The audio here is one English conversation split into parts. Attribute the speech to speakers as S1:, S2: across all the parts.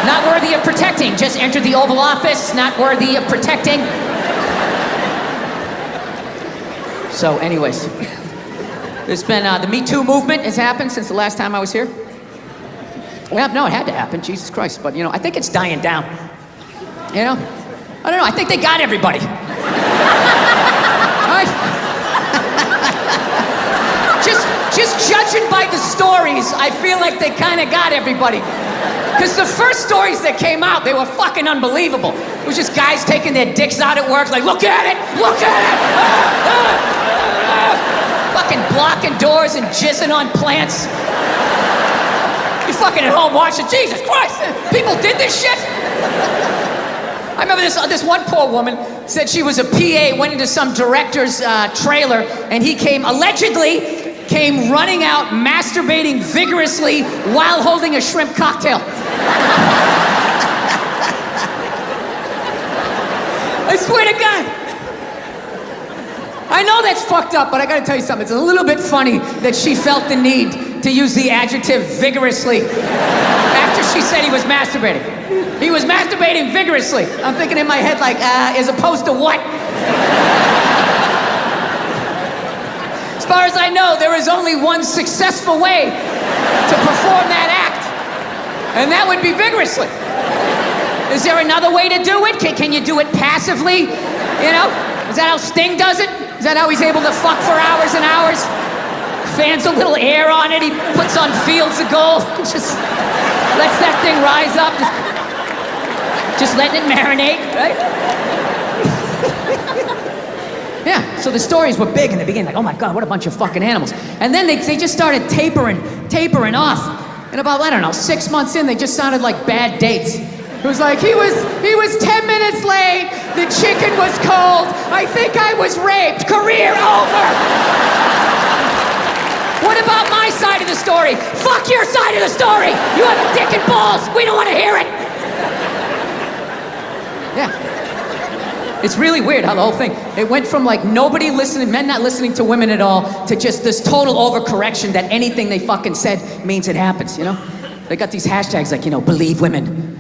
S1: Not worthy of protecting. Just entered the Oval Office. Not worthy of protecting. So, anyways, there's been the MeToo movement has happened since the last time I was here. Well, no, it had to happen. Jesus Christ. But, you know, I think it's dying down. You know? I don't know. I think they got everybody. Just judging by the stories, I feel like they kind of got everybody. Because the first stories that came out, they were fucking unbelievable. It was just guys taking their dicks out at work, like, look at it, look at it! Fucking blocking doors and jizzing on plants. You fucking at home watching, Jesus Christ, people did this shit? I remember this one poor woman said she was a PA, went into some director's trailer, and he allegedly came running out, masturbating vigorously while holding a shrimp cocktail. I swear to God. I know that's fucked up, but I gotta tell you something. It's a little bit funny that she felt the need to use the adjective vigorously after she said he was masturbating. He was masturbating vigorously. I'm thinking in my head like, as opposed to what? As far as I know, there is only one successful way to perform that act, and that would be vigorously. Is there another way to do it? Can you do it passively? You know? Is that how Sting does it? Is that how he's able to fuck for hours and hours? Fans a little air on it, he puts on fields of gold, just lets that thing rise up, just letting it marinate, right? Yeah, so the stories were big in the beginning, like, oh my God, what a bunch of fucking animals. And then they just started tapering off. And about, I don't know, 6 months in, they just sounded like bad dates. It was like, he was 10 minutes late, the chicken was cold, I think I was raped, career over. What about my side of the story? Fuck your side of the story! You have a dick and balls, we don't want to hear it! Yeah. It's really weird how the whole thing, it went from like nobody listening, men not listening to women at all, to just this total overcorrection that anything they fucking said means it happens, you know? They got these hashtags like, you know, believe women.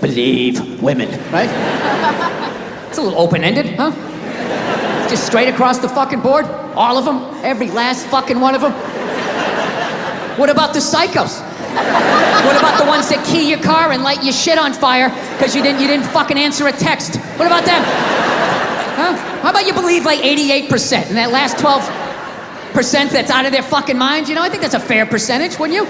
S1: Believe women, right? It's a little open-ended, huh? Just straight across the fucking board, all of them, every last fucking one of them. What about the psychos? What about the ones that key your car and light your shit on fire because you didn't fucking answer a text? What about them? Huh? How about you believe like 88% and that last 12% that's out of their fucking minds? You know, I think that's a fair percentage, wouldn't you?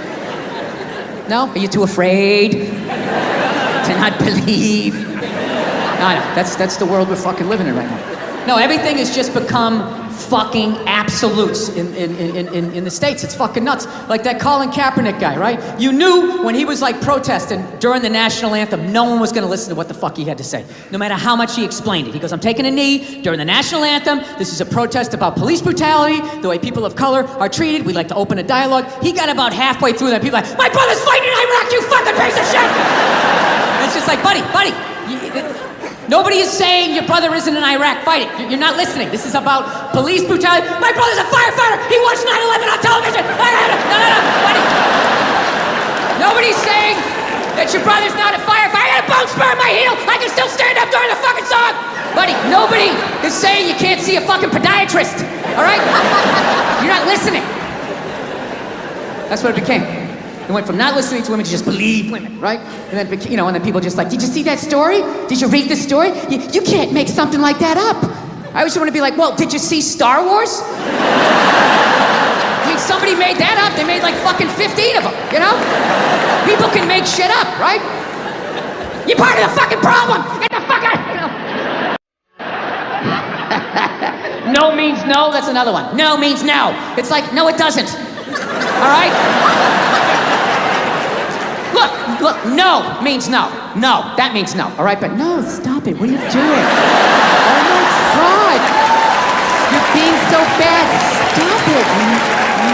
S1: No? Are you too afraid to not believe? No, that's the world we're fucking living in right now. No, everything has just become fucking absolutes in the States. It's fucking nuts. Like that Colin Kaepernick guy, right? You knew when he was like protesting during the national anthem, no one was gonna listen to what the fuck he had to say. No matter how much he explained it. He goes, I'm taking a knee during the national anthem. This is a protest about police brutality, the way people of color are treated. We'd like to open a dialogue. He got about halfway through that. People are like, my brother's fighting in Iraq, you fucking piece of shit! And it's just like, buddy, nobody is saying your brother isn't in Iraq fighting. You're not listening. This is about police brutality. My brother's a firefighter. He watched 9/11 on television. No, buddy. Nobody's saying that your brother's not a firefighter. I got a bone spur in my heel. I can still stand up during the fucking song. Buddy, nobody is saying you can't see a fucking podiatrist. All right? You're not listening. That's what it became. It went from not listening to women to just believe women, right? And then, you know, and then people just like, did you see that story? Did you read the story? You can't make something like that up. I always want to be like, well, did you see Star Wars? I mean, somebody made that up. They made like fucking 15 of them, you know? People can make shit up, right? You're part of the fucking problem. Get the fuck out, you know? No means no. That's another one. No means no. It's like, no, it doesn't. All right? Look, no means no. No, that means no, all right? But no, stop it, what are you doing? Oh my God, you're being so bad, stop it,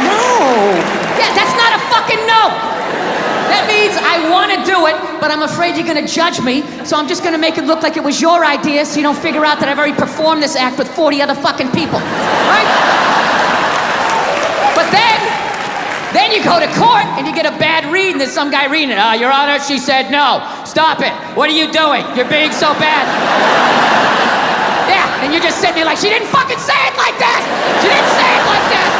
S1: no. Yeah, that's not a fucking no. That means I want to do it, but I'm afraid you're gonna judge me, so I'm just gonna make it look like it was your idea so you don't figure out that I've already performed this act with 40 other fucking people, right? But then, Then you go to court and you get a bad read and there's some guy reading it. Your Honor, she said no. Stop it. What are you doing? You're being so bad. Yeah, and you're just sitting there like, she didn't fucking say it like that. She didn't say it like that.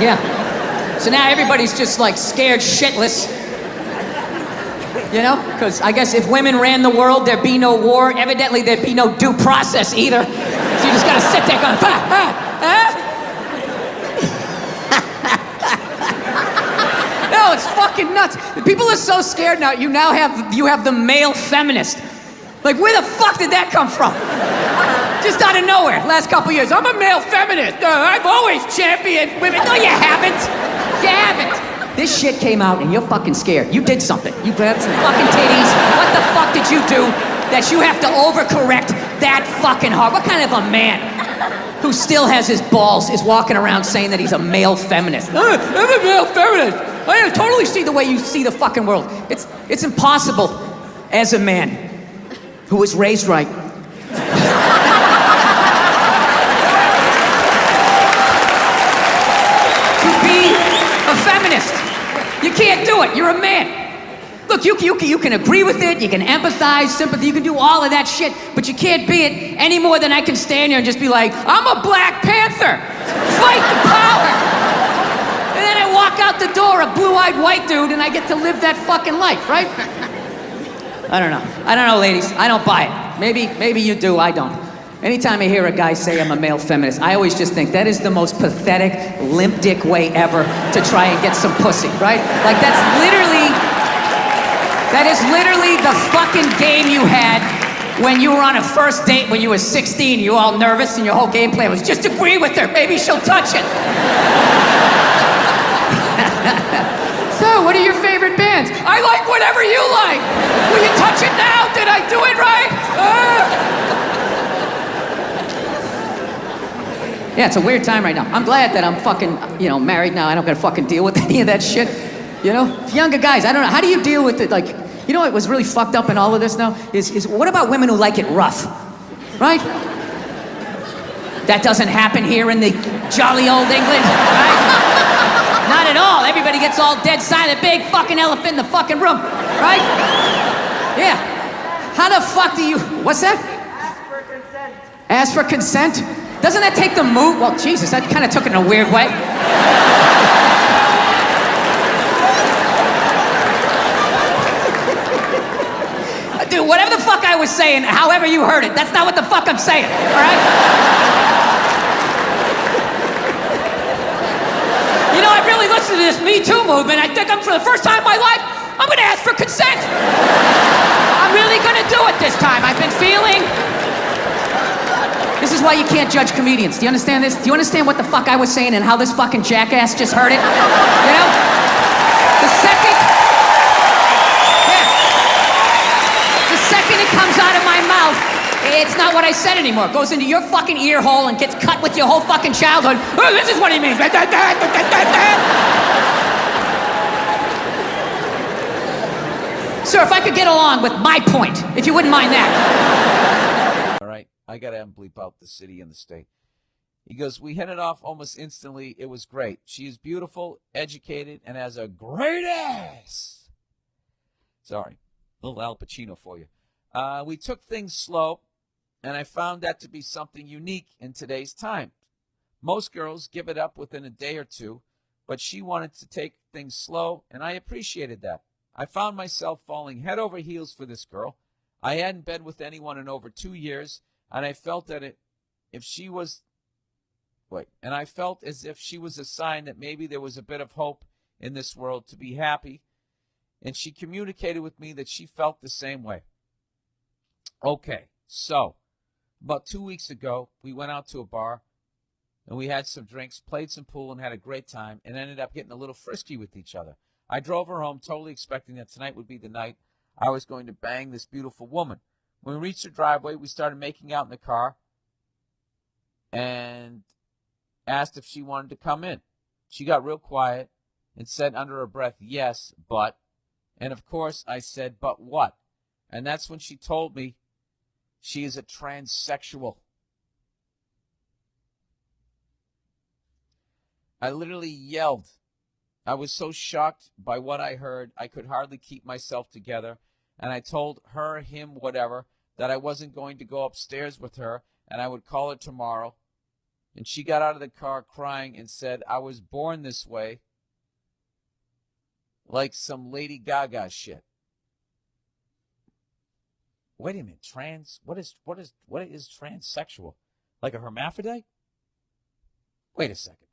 S1: Yeah. So now everybody's just like scared shitless. You know? Because I guess if women ran the world, there'd be no war. Evidently, there'd be no due process either. So you just gotta sit there going, No, it's fucking nuts. People are so scared now. You have the male feminist. Like, where the fuck did that come from? Just out of nowhere, last couple years. I'm a male feminist. I've always championed women. No, you haven't. You haven't. This shit came out and you're fucking scared. You did something. You grabbed some fucking titties. What the fuck did you do that you have to overcorrect that fucking hard? What kind of a man who still has his balls is walking around saying that he's a male feminist? I'm a male feminist. I totally see the way you see the fucking world. It's impossible as a man who was raised right. To be a feminist. You can't do it. You're a man. Look, you can agree with it, you can empathize, sympathy, you can do all of that shit, but you can't be it any more than I can stand here and just be like, I'm a Black Panther. Fight the power. And then I walk out the door, a blue-eyed white dude, and I get to live that fucking life, right? I don't know, ladies. I don't buy it. Maybe you do, I don't. Anytime I hear a guy say I'm a male feminist, I always just think that is the most pathetic, limp dick way ever to try and get some pussy, right? Like that is literally the fucking game you had when you were on a first date when you were 16, you were all nervous and your whole game plan was just agree with her, maybe she'll touch it. So, what are your favorite bands? I like whatever you like. Will you touch it now? Did I do it right? Yeah, it's a weird time right now. I'm glad that I'm fucking, married now. I don't gotta fucking deal with any of that shit. You know? Younger guys, I don't know. How do you deal with it? Like, you know what was really fucked up in all of this now? Is what about women who like it rough? Right? That doesn't happen here in the jolly old England, right? Not at all. Everybody gets all dead silent. Big fucking elephant in the fucking room, right? Yeah. How the fuck do you... What's that?
S2: Ask for consent.
S1: Ask for consent? Doesn't that take the mood? Well, Jesus, that kind of took it in a weird way. Dude, whatever the fuck I was saying, however you heard it, that's not what the fuck I'm saying, all right? You know, I really listened to this MeToo movement. I think for the first time in my life, I'm gonna ask for consent. I'm really gonna do it this time. I've been feeling... This is why you can't judge comedians. Do you understand this? Do you understand what the fuck I was saying and how this fucking jackass just heard it? You know? The second it comes out of my mouth, it's not what I said anymore. It goes into your fucking ear hole and gets cut with your whole fucking childhood. Oh, this is what he means. Sir, if I could get along with my point, if you wouldn't mind that.
S3: All right, I got to bleep out the city and the state. He goes, we hit it off almost instantly. It was great. She is beautiful, educated, and has a great ass. Sorry, little Al Pacino for you. We took things slow, and I found that to be something unique in today's time. Most girls give it up within a day or two, but she wanted to take things slow, and I appreciated that. I found myself falling head over heels for this girl. I hadn't been with anyone in over 2 years, and I felt that I felt as if she was a sign that maybe there was a bit of hope in this world to be happy, and she communicated with me that she felt the same way. Okay, so about 2 weeks ago, we went out to a bar, and we had some drinks, played some pool, and had a great time, and ended up getting a little frisky with each other. I drove her home, totally expecting that tonight would be the night I was going to bang this beautiful woman. When we reached her driveway, we started making out in the car and asked if she wanted to come in. She got real quiet and said under her breath, yes, but. And of course, I said, but what? And that's when she told me she is a transsexual. I literally yelled. I was so shocked by what I heard, I could hardly keep myself together. And I told her, him, whatever, that I wasn't going to go upstairs with her and I would call her tomorrow. And she got out of the car crying and said, I was born this way. Like some Lady Gaga shit. Wait a minute, what is transsexual? Like a hermaphrodite? Wait a second.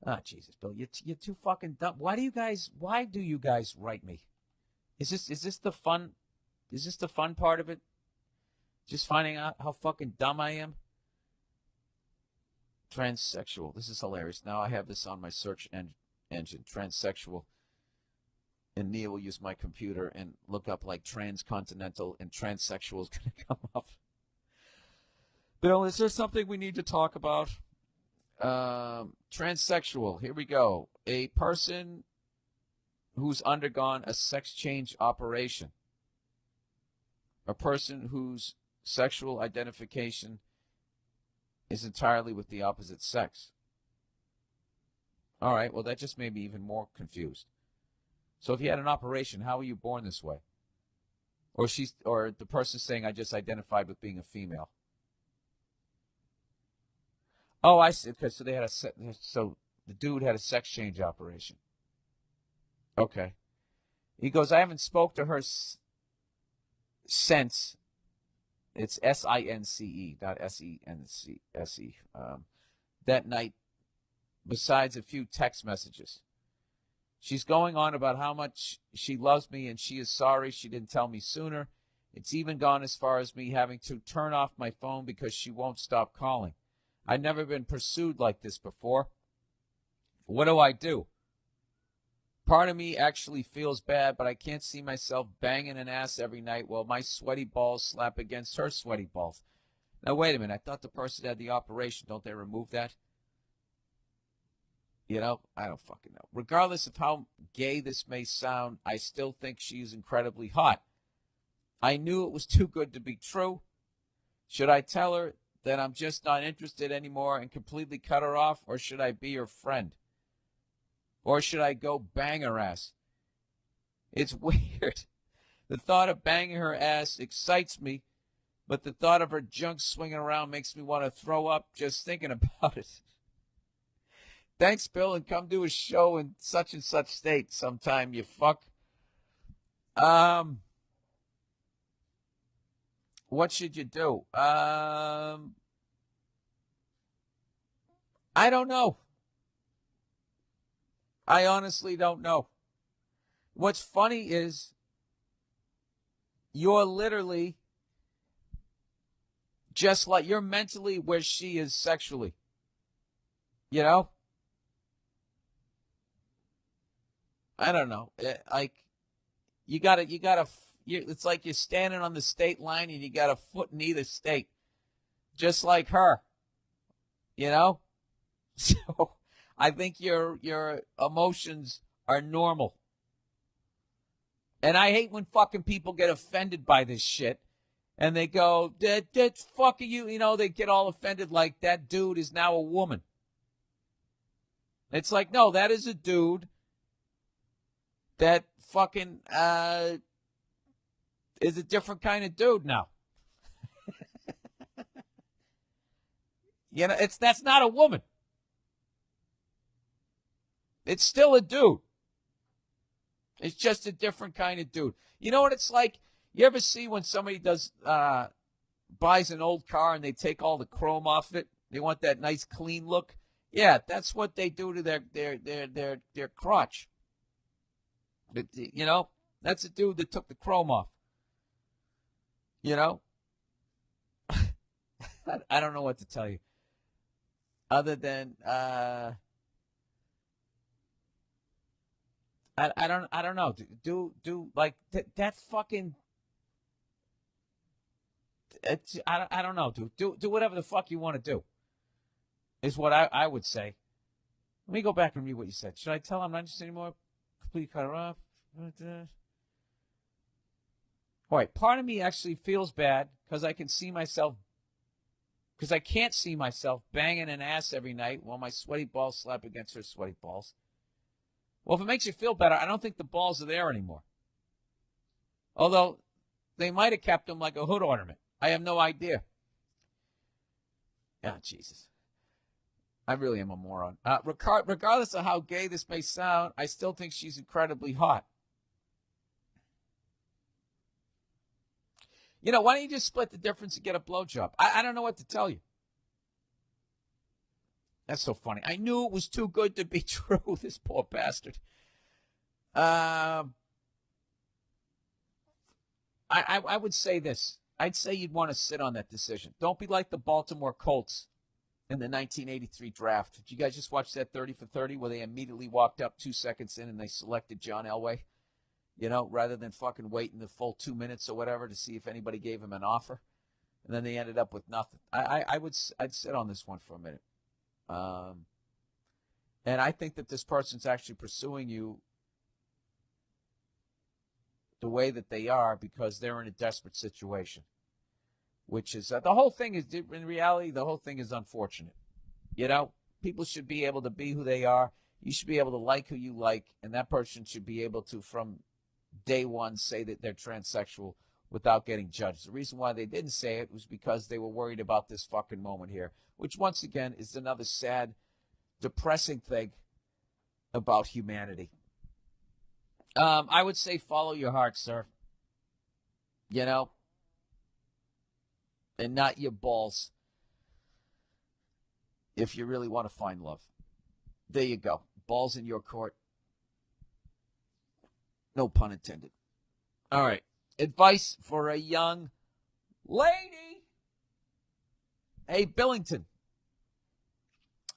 S3: Ah, Jesus, Bill, you're too fucking dumb. Why do you guys write me? Is this the fun part of it? Just finding out how fucking dumb I am? Transsexual. This is hilarious. Now I have this on my search engine. Transsexual. And Nia will use my computer and look up like transcontinental, and transsexual is going to come up. Bill, is there something we need to talk about? Transsexual. Here we go. A person who's undergone a sex change operation. A person whose sexual identification is entirely with the opposite sex. All right, well, that just made me even more confused. So if you had an operation, how were you born this way? Or the person saying, I just identified with being a female. Oh, I see. Okay, so so the dude had a sex change operation. Okay. He goes, I haven't spoke to her since. It's SINCE, not SENCE. That night, besides a few text messages. She's going on about how much she loves me and she is sorry she didn't tell me sooner. It's even gone as far as me having to turn off my phone because she won't stop calling. I've never been pursued like this before. What do? Part of me actually feels bad, but I can't see myself banging an ass every night while my sweaty balls slap against her sweaty balls. Now, wait a minute. I thought the person had the operation. Don't they remove that? You know, I don't fucking know. Regardless of how gay this may sound, I still think she's incredibly hot. I knew it was too good to be true. Should I tell her that I'm just not interested anymore and completely cut her off, or should I be her friend? Or should I go bang her ass? It's weird. The thought of banging her ass excites me, but the thought of her junk swinging around makes me want to throw up just thinking about it. Thanks, Bill, and come do a show in such and such state sometime, you fuck. What should you do? I don't know. I honestly don't know. What's funny is you're literally just like, you're mentally where she is sexually. You know? I don't know. Like, it's like you're standing on the state line and you got a foot in either state. Just like her. You know? So I think your emotions are normal. And I hate when fucking people get offended by this shit. And they go, that's fucking you. You know, they get all offended like that dude is now a woman. It's like, no, that is a dude that fucking is a different kind of dude now. You know, that's not a woman. It's still a dude. It's just a different kind of dude. You know what it's like? You ever see when somebody buys an old car and they take all the chrome off it? They want that nice clean look. Yeah, that's what they do to their crotch. But, you know, that's a dude that took the chrome off. You know? I don't know what to tell you. Other than I don't know. Do like that fucking. I don't know. Do whatever the fuck you want to do. Is what I would say. Let me go back and read what you said. Should I tell him I'm not interested anymore? Completely cut her off. All right. Part of me actually feels bad because I can see myself because I can't see myself banging an ass every night while my sweaty balls slap against her sweaty balls. Well, if it makes you feel better, I don't think the balls are there anymore. Although they might have kept them like a hood ornament. I have no idea. Ah, Jesus. I really am a moron. Regardless of how gay this may sound, I still think she's incredibly hot. You know, why don't you just split the difference and get a blowjob? I don't know what to tell you. That's so funny. I knew it was too good to be true, this poor bastard. I would say this. I'd say you'd want to sit on that decision. Don't be like the Baltimore Colts in the 1983 draft. Did you guys just watch that 30 for 30 where they immediately walked up 2 seconds in and they selected John Elway? You know, rather than fucking waiting the full 2 minutes or whatever to see if anybody gave him an offer. And then they ended up with nothing. I'd sit on this one for a minute. And I think that this person's actually pursuing you the way that they are because they're in a desperate situation. Which is, the whole thing is, in reality, the whole thing is unfortunate. You know, people should be able to be who they are. You should be able to like who you like. And that person should be able to, from day one, say that they're transsexual without getting judged. The reason why they didn't say it was because they were worried about this fucking moment here, which once again is another sad, depressing thing about humanity. I would say follow your heart, sir. You know, and not your balls if you really want to find love. There you go. Balls in your court. No pun intended. All right. Advice for a young lady. Hey, Billington.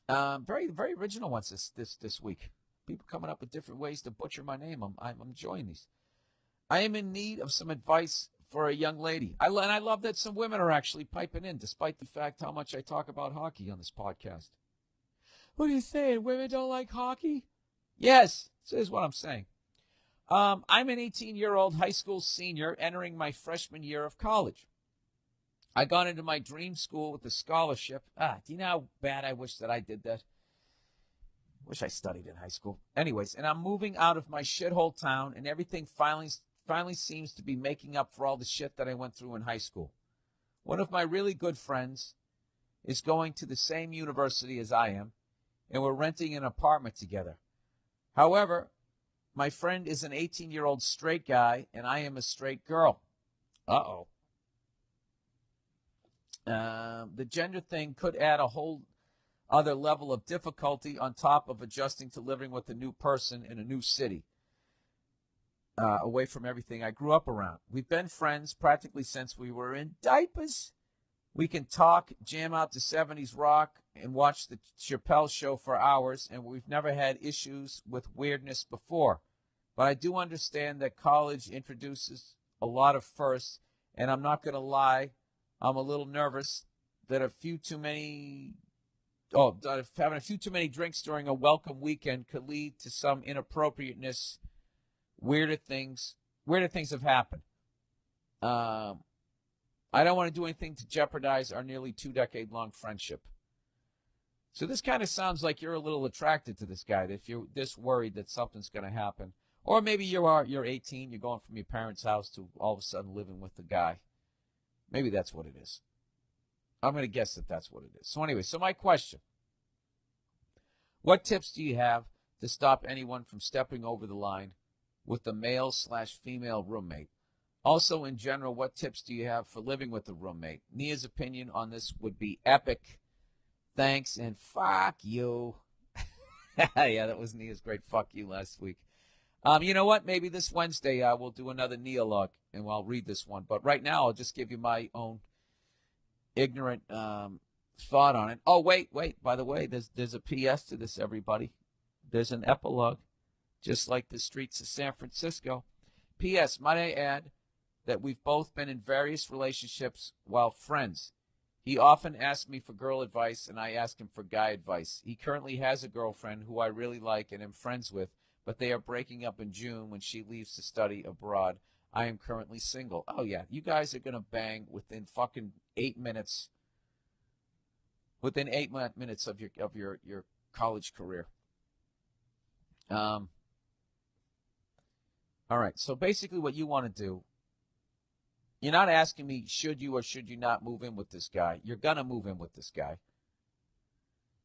S3: Very, very original ones this week. People coming up with different ways to butcher my name. I'm enjoying these. I am in need of some advice for a young lady. I love that some women are actually piping in, despite the fact how much I talk about hockey on this podcast. What are you saying? Women don't like hockey? Yes, this is what I'm saying. I'm an 18-year-old high school senior entering my freshman year of college. I got into my dream school with a scholarship. Do you know how bad I wish that I did that? Wish I studied in high school. Anyways, and I'm moving out of my shithole town, and everything finally seems to be making up for all the shit that I went through in high school. One of my really good friends is going to the same university as I am, and we're renting an apartment together. However, my friend is an 18-year-old straight guy, and I am a straight girl. Uh-oh. The gender thing could add a whole other level of difficulty on top of adjusting to living with a new person in a new city, away from everything I grew up around. We've been friends practically since we were in diapers. We can talk, jam out to 70s rock, and watch the Chappelle Show for hours, and we've never had issues with weirdness before. But I do understand that college introduces a lot of firsts, and I'm not going to lie, I'm a little nervous that having a few too many drinks during a welcome weekend could lead to some inappropriateness. Weirder things have happened. I don't want to do anything to jeopardize our nearly 2-decade-long friendship. So this kind of sounds like you're a little attracted to this guy, that if you're this worried that something's going to happen. Or maybe you're 18, you're going from your parents' house to all of a sudden living with the guy. Maybe that's what it is. I'm going to guess that that's what it is. So anyway, my question. What tips do you have to stop anyone from stepping over the line with a male/female roommate? Also, in general, what tips do you have for living with a roommate? Nia's opinion on this would be epic. Thanks, and fuck you. Yeah, that was Nia's great fuck you last week. You know what? Maybe this Wednesday we'll do another Nia log, and I'll read this one. But right now, I'll just give you my own ignorant thought on it. Oh, wait. By the way, there's a PS to this, everybody. There's an epilogue, just like the streets of San Francisco. PS, might I add that we've both been in various relationships while friends. He often asks me for girl advice, and I ask him for guy advice. He currently has a girlfriend who I really like and am friends with, but they are breaking up in June when she leaves to study abroad. I am currently single. Oh, yeah, you guys are going to bang within fucking 8 minutes within 8 minutes of your college career. All right. So basically, what you want to do, you're not asking me should you or should you not move in with this guy. You're gonna move in with this guy.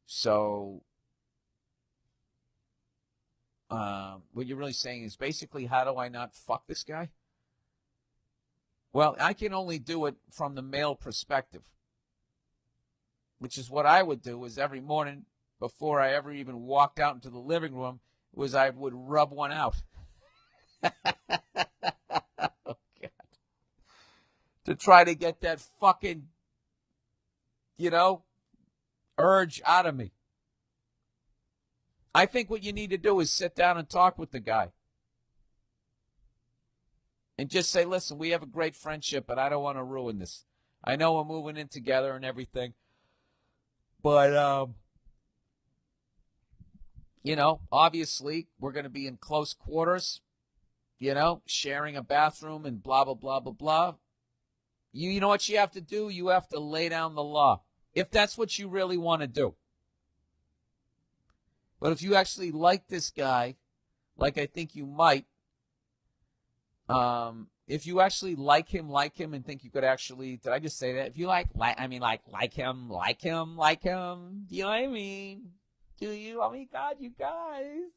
S3: So, what you're really saying is basically, how do I not fuck this guy? Well, I can only do it from the male perspective, which is what I would do is every morning before I ever even walked out into the living room was I would rub one out. Oh, God. To try to get that fucking, urge out of me. I think what you need to do is sit down and talk with the guy. And just say, listen, we have a great friendship, but I don't want to ruin this. I know we're moving in together and everything. But, obviously we're going to be in close quarters, sharing a bathroom and blah, blah, blah, blah, blah. You know what you have to do? You have to lay down the law. If that's what you really want to do. But if you actually like this guy, like I think you might, if you actually like him and think you could actually, did I just say that? If you like him, do you know what I mean? Do you? Oh my God, you guys,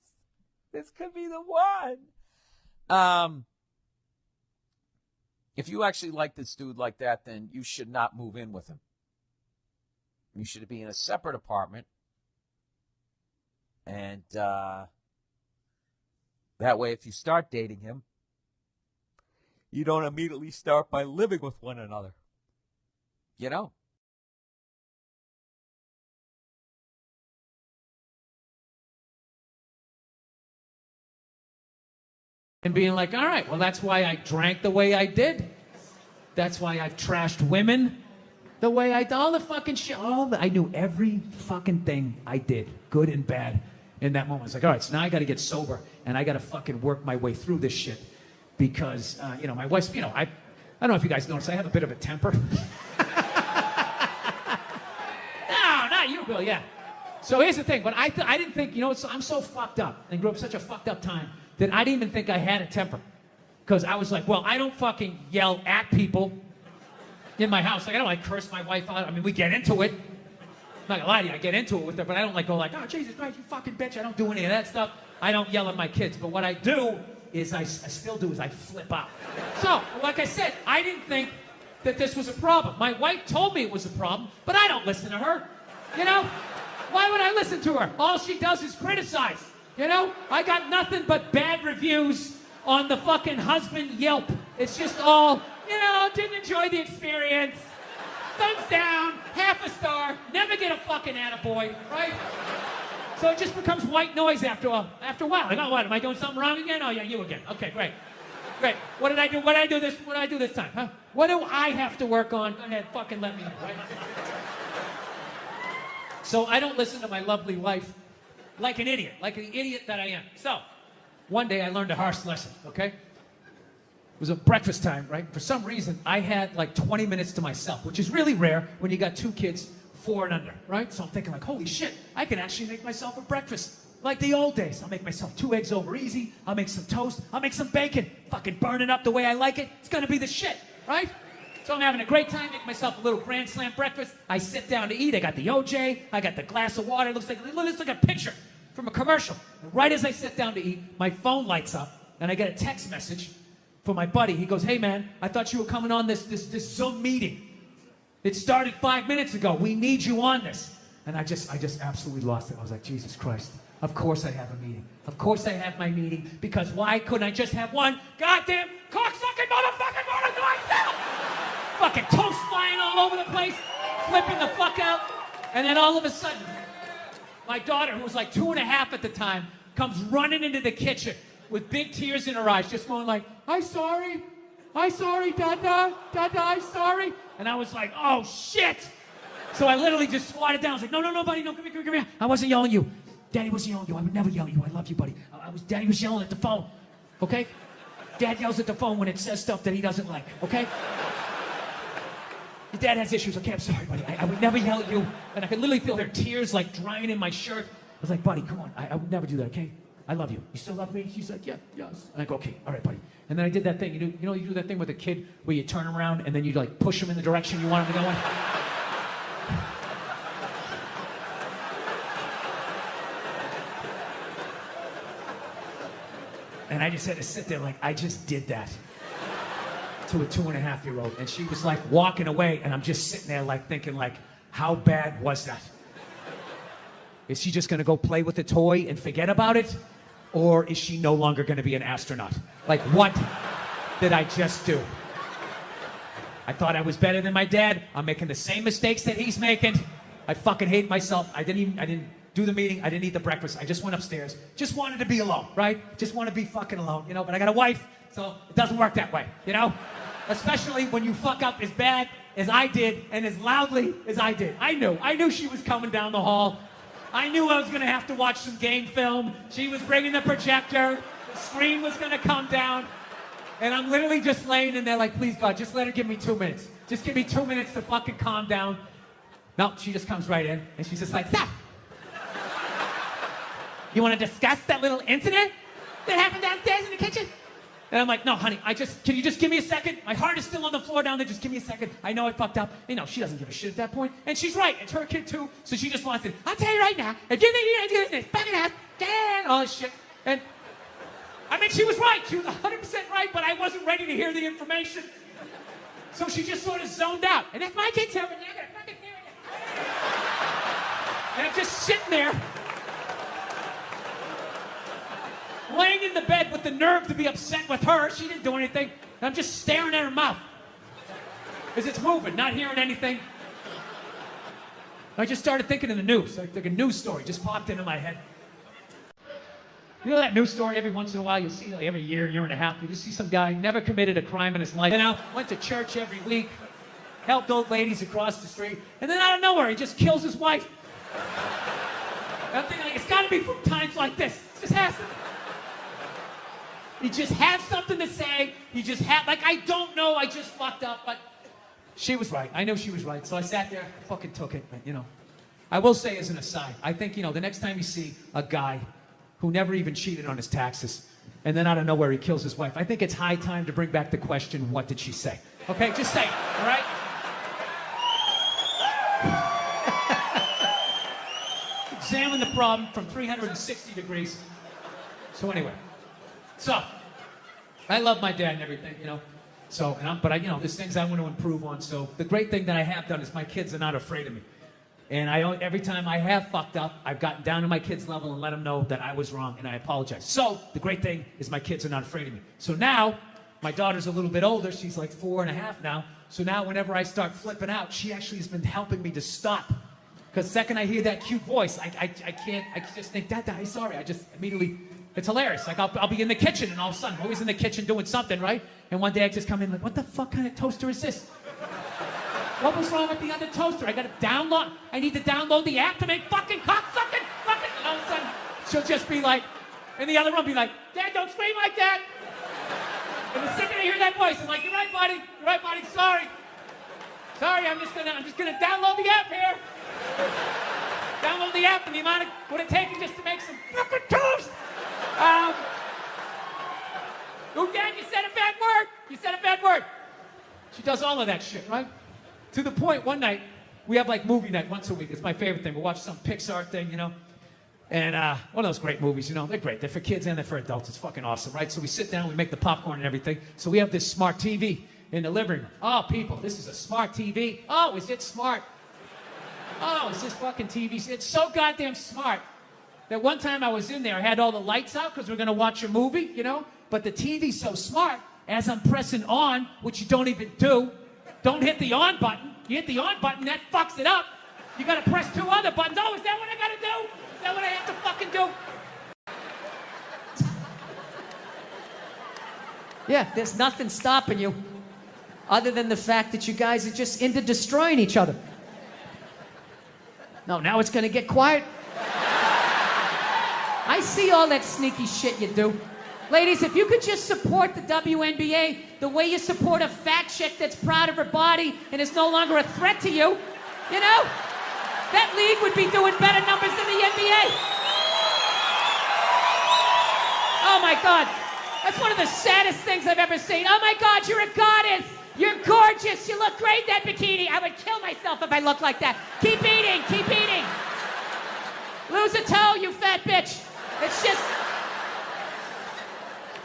S3: this could be the one. If you actually like this dude like that, then you should not move in with him. You should be in a separate apartment. And that way, if you start dating him, you don't immediately start by living with one another.
S2: And being like, all right, well, that's why I drank the way I did. That's why I've trashed women the way I did. All the fucking shit. I knew every fucking thing I did, good and bad, in that moment. It's like, all right, so now I got to get sober, and I got to fucking work my way through this shit. Because, my wife's, I don't know if you guys notice, I have a bit of a temper. No, not you, Bill, yeah. So here's the thing, but I didn't think, I'm so fucked up, and grew up such a fucked up time, that I didn't even think I had a temper. Because I was like, well, I don't fucking yell at people in my house. Like, I don't curse my wife out. I mean, we get into it. I'm not gonna lie to you, I get into it with her, but I don't go like, oh, Jesus Christ, you fucking bitch. I don't do any of that stuff. I don't yell at my kids. But what I do is I flip out. So, like I said, I didn't think that this was a problem. My wife told me it was a problem, but I don't listen to her. Why would I listen to her? All she does is criticize. I got nothing but bad reviews on the fucking husband Yelp. It's just all, didn't enjoy the experience. Thumbs down, half a star, never get a fucking attaboy, right? So it just becomes white noise after a while. Like, oh, what, am I doing something wrong again? Oh, yeah, you again. Okay, great. Great. What did I do? What did I do this time, huh? What do I have to work on? Go ahead, fucking let me know, right? So I don't listen to my lovely wife like an idiot that I am. So one day I learned a harsh lesson, okay? It was a breakfast time, right? For some reason, I had like 20 minutes to myself, which is really rare when you got 2 kids, 4 and under, right? So I'm thinking like, holy shit, I can actually make myself a breakfast like the old days. I'll make myself 2 eggs over easy. I'll make some toast. I'll make some bacon. Fucking burn it up the way I like it. It's gonna be the shit, right? So I'm having a great time, make myself a little Grand Slam breakfast. I sit down to eat. I got the OJ. I got the glass of water. It looks like a picture from a commercial. And right as I sit down to eat, my phone lights up, and I get a text message from my buddy. He goes, hey man, I thought you were coming on this Zoom meeting. It started 5 minutes ago. We need you on this. And I just absolutely lost it. I was like, Jesus Christ. Of course I have a meeting. Of course I have my meeting, because why couldn't I just have one goddamn cocksucking motherfucking morning myself? Fucking toast flying all over the place, flipping the fuck out. And then all of a sudden, my daughter, who was like 2.5 at the time, comes running into the kitchen with big tears in her eyes, just going like, I'm sorry, Dada, I'm sorry. And I was like, oh shit. So I literally just squatted down. I was like, no, buddy, no, come here. I wasn't yelling at you. Daddy wasn't yelling at you. I would never yell at you. I love you, buddy. Daddy was yelling at the phone, okay? Dad yells at the phone when it says stuff that he doesn't like, okay? Your dad has issues. Okay, I'm sorry, buddy. I would never yell at you. And I could literally feel their tears like drying in my shirt. I was like, buddy, come on. I would never do that, okay? I love you. You still love me? She's like, yeah, yes. And I go, okay, all right, buddy. And then I did that thing. You do that thing with a kid where you turn around and then you like push him in the direction you want him to go in? And I just had to sit there like, I just did that to a 2.5-year-old. And she was like walking away, and I'm just sitting there like thinking like, how bad was that? Is she just gonna go play with the toy and forget about it? Or is she no longer gonna be an astronaut? Like, what did I just do? I thought I was better than my dad. I'm making the same mistakes that he's making. I fucking hate myself. I didn't do the meeting. I didn't eat the breakfast. I just went upstairs. Just wanted to be alone, right? Just want to be fucking alone, you know? But I got a wife, so it doesn't work that way, you know? Especially when you fuck up as bad as I did and as loudly as I did. I knew she was coming down the hall. I knew I was gonna have to watch some game film. She was bringing the projector. The screen was gonna come down. And I'm literally just laying in there like, please God, just let her give me 2 minutes. Just give me 2 minutes to fucking calm down. No, she just comes right in and she's just like, stop. You wanna discuss that little incident that happened downstairs in the kitchen? And I'm like, no, honey, can you just give me a second? My heart is still on the floor down there, just give me a second. I know I fucked up. You know, she doesn't give a shit at that point. And she's right, it's her kid too, so she just wants it. I'll tell you right now, if you think you're gonna do this, fucking ass, and all this shit. And, I mean, she was right, she was 100% right, but I wasn't ready to hear the information. So she just sort of zoned out. And if my kid's here, I'm gonna fucking hear it. And I'm just sitting there, laying in the bed with the nerve to be upset with her. She didn't do anything. And I'm just staring at her mouth as it's moving, not hearing anything. I just started thinking of the news. Like a news story just popped into my head. You know that news story every once in a while you see, like every year and a half, you just see some guy never committed a crime in his life. You know, went to church every week, helped old ladies across the street, and then out of nowhere he just kills his wife. And I'm thinking, like, it's gotta be from times like this. It just has to. He just has something to say. He just had, like, I don't know, I just fucked up, but she was right. I know she was right. So I sat there, fucking took it, you know. I will say as an aside, I think, you know, the next time you see a guy who never even cheated on his taxes, and then out of nowhere he kills his wife, I think it's high time to bring back the question, what did she say? Okay, just say it, all right? Examine the problem from 360 degrees. So anyway. So, I love my dad and everything, you know. So, you know, there's things I want to improve on. So, the great thing that I have done is my kids are not afraid of me. And every time I have fucked up, I've gotten down to my kids' level and let them know that I was wrong and I apologize. So, the great thing is my kids are not afraid of me. So now, my daughter's a little bit older. She's like 4.5 now. So now, whenever I start flipping out, she actually has been helping me to stop. Because the second I hear that cute voice, I just think, Dad, I'm sorry. I just immediately... It's hilarious. Like, I'll be in the kitchen, and all of a sudden, I'm always in the kitchen doing something, right? And one day I just come in like, what the fuck kind of toaster is this? What was wrong with the other toaster? I need to download the app to make fucking cocksucking fucking. And all of a sudden, she'll just be like, in the other room, be like, Dad, don't scream like that. And the second I hear that voice, I'm like, you're right, buddy, sorry. Sorry, I'm just gonna download the app here. Download the app and the amount of what it takes just to make some fucking toast. Oh, Dad, you said a bad word. You said a bad word. She does all of that shit, right? To the point, one night, we have like movie night once a week. It's my favorite thing. We'll watch some Pixar thing, you know? And one of those great movies, you know? They're great. They're for kids and they're for adults. It's fucking awesome, right? So we sit down, we make the popcorn and everything. So we have this smart TV in the living room. Oh, people, this is a smart TV. Oh, is it smart? Oh, it's this fucking TV. It's so goddamn smart that one time I was in there, I had all the lights out because we're going to watch a movie, you know? But the TV's so smart, as I'm pressing on, which you don't even do, don't hit the on button. You hit the on button, that fucks it up. You got to press 2 other buttons. Oh, is that what I got to do? Is that what I have to fucking do?
S1: Yeah, there's nothing stopping you other than the fact that you guys are just into destroying each other. No, now it's gonna get quiet. I see all that sneaky shit you do. Ladies, if you could just support the WNBA the way you support a fat chick that's proud of her body and is no longer a threat to you, you know, that league would be doing better numbers than the NBA. Oh my God, that's one of the saddest things I've ever seen. Oh my God, you're a goddess. You're gorgeous. You look great in that bikini. I would kill myself if I looked like that. Keep eating, keep eating. Lose a toe, you fat bitch. It's just...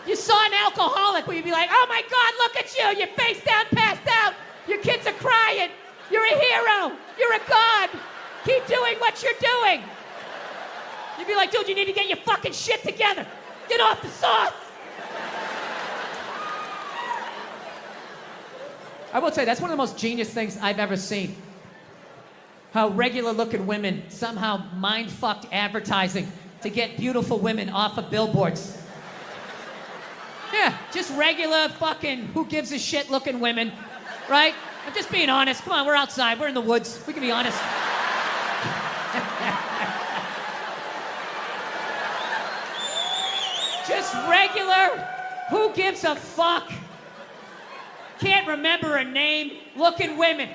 S1: You saw an alcoholic where you'd be like, oh my God, look at you. You're face down, passed out. Your kids are crying. You're a hero. You're a god. Keep doing what you're doing. You'd be like, dude, you need to get your fucking shit together. Get off the sauce. I will say, that's one of the most genius things I've ever seen. How regular looking women somehow mind-fucked advertising to get beautiful women off of billboards. Yeah, just regular fucking who gives a shit looking women, right? I'm just being honest. Come on, we're outside. We're in the woods. We can be honest. Just regular who gives a fuck, can't remember her name, looking women,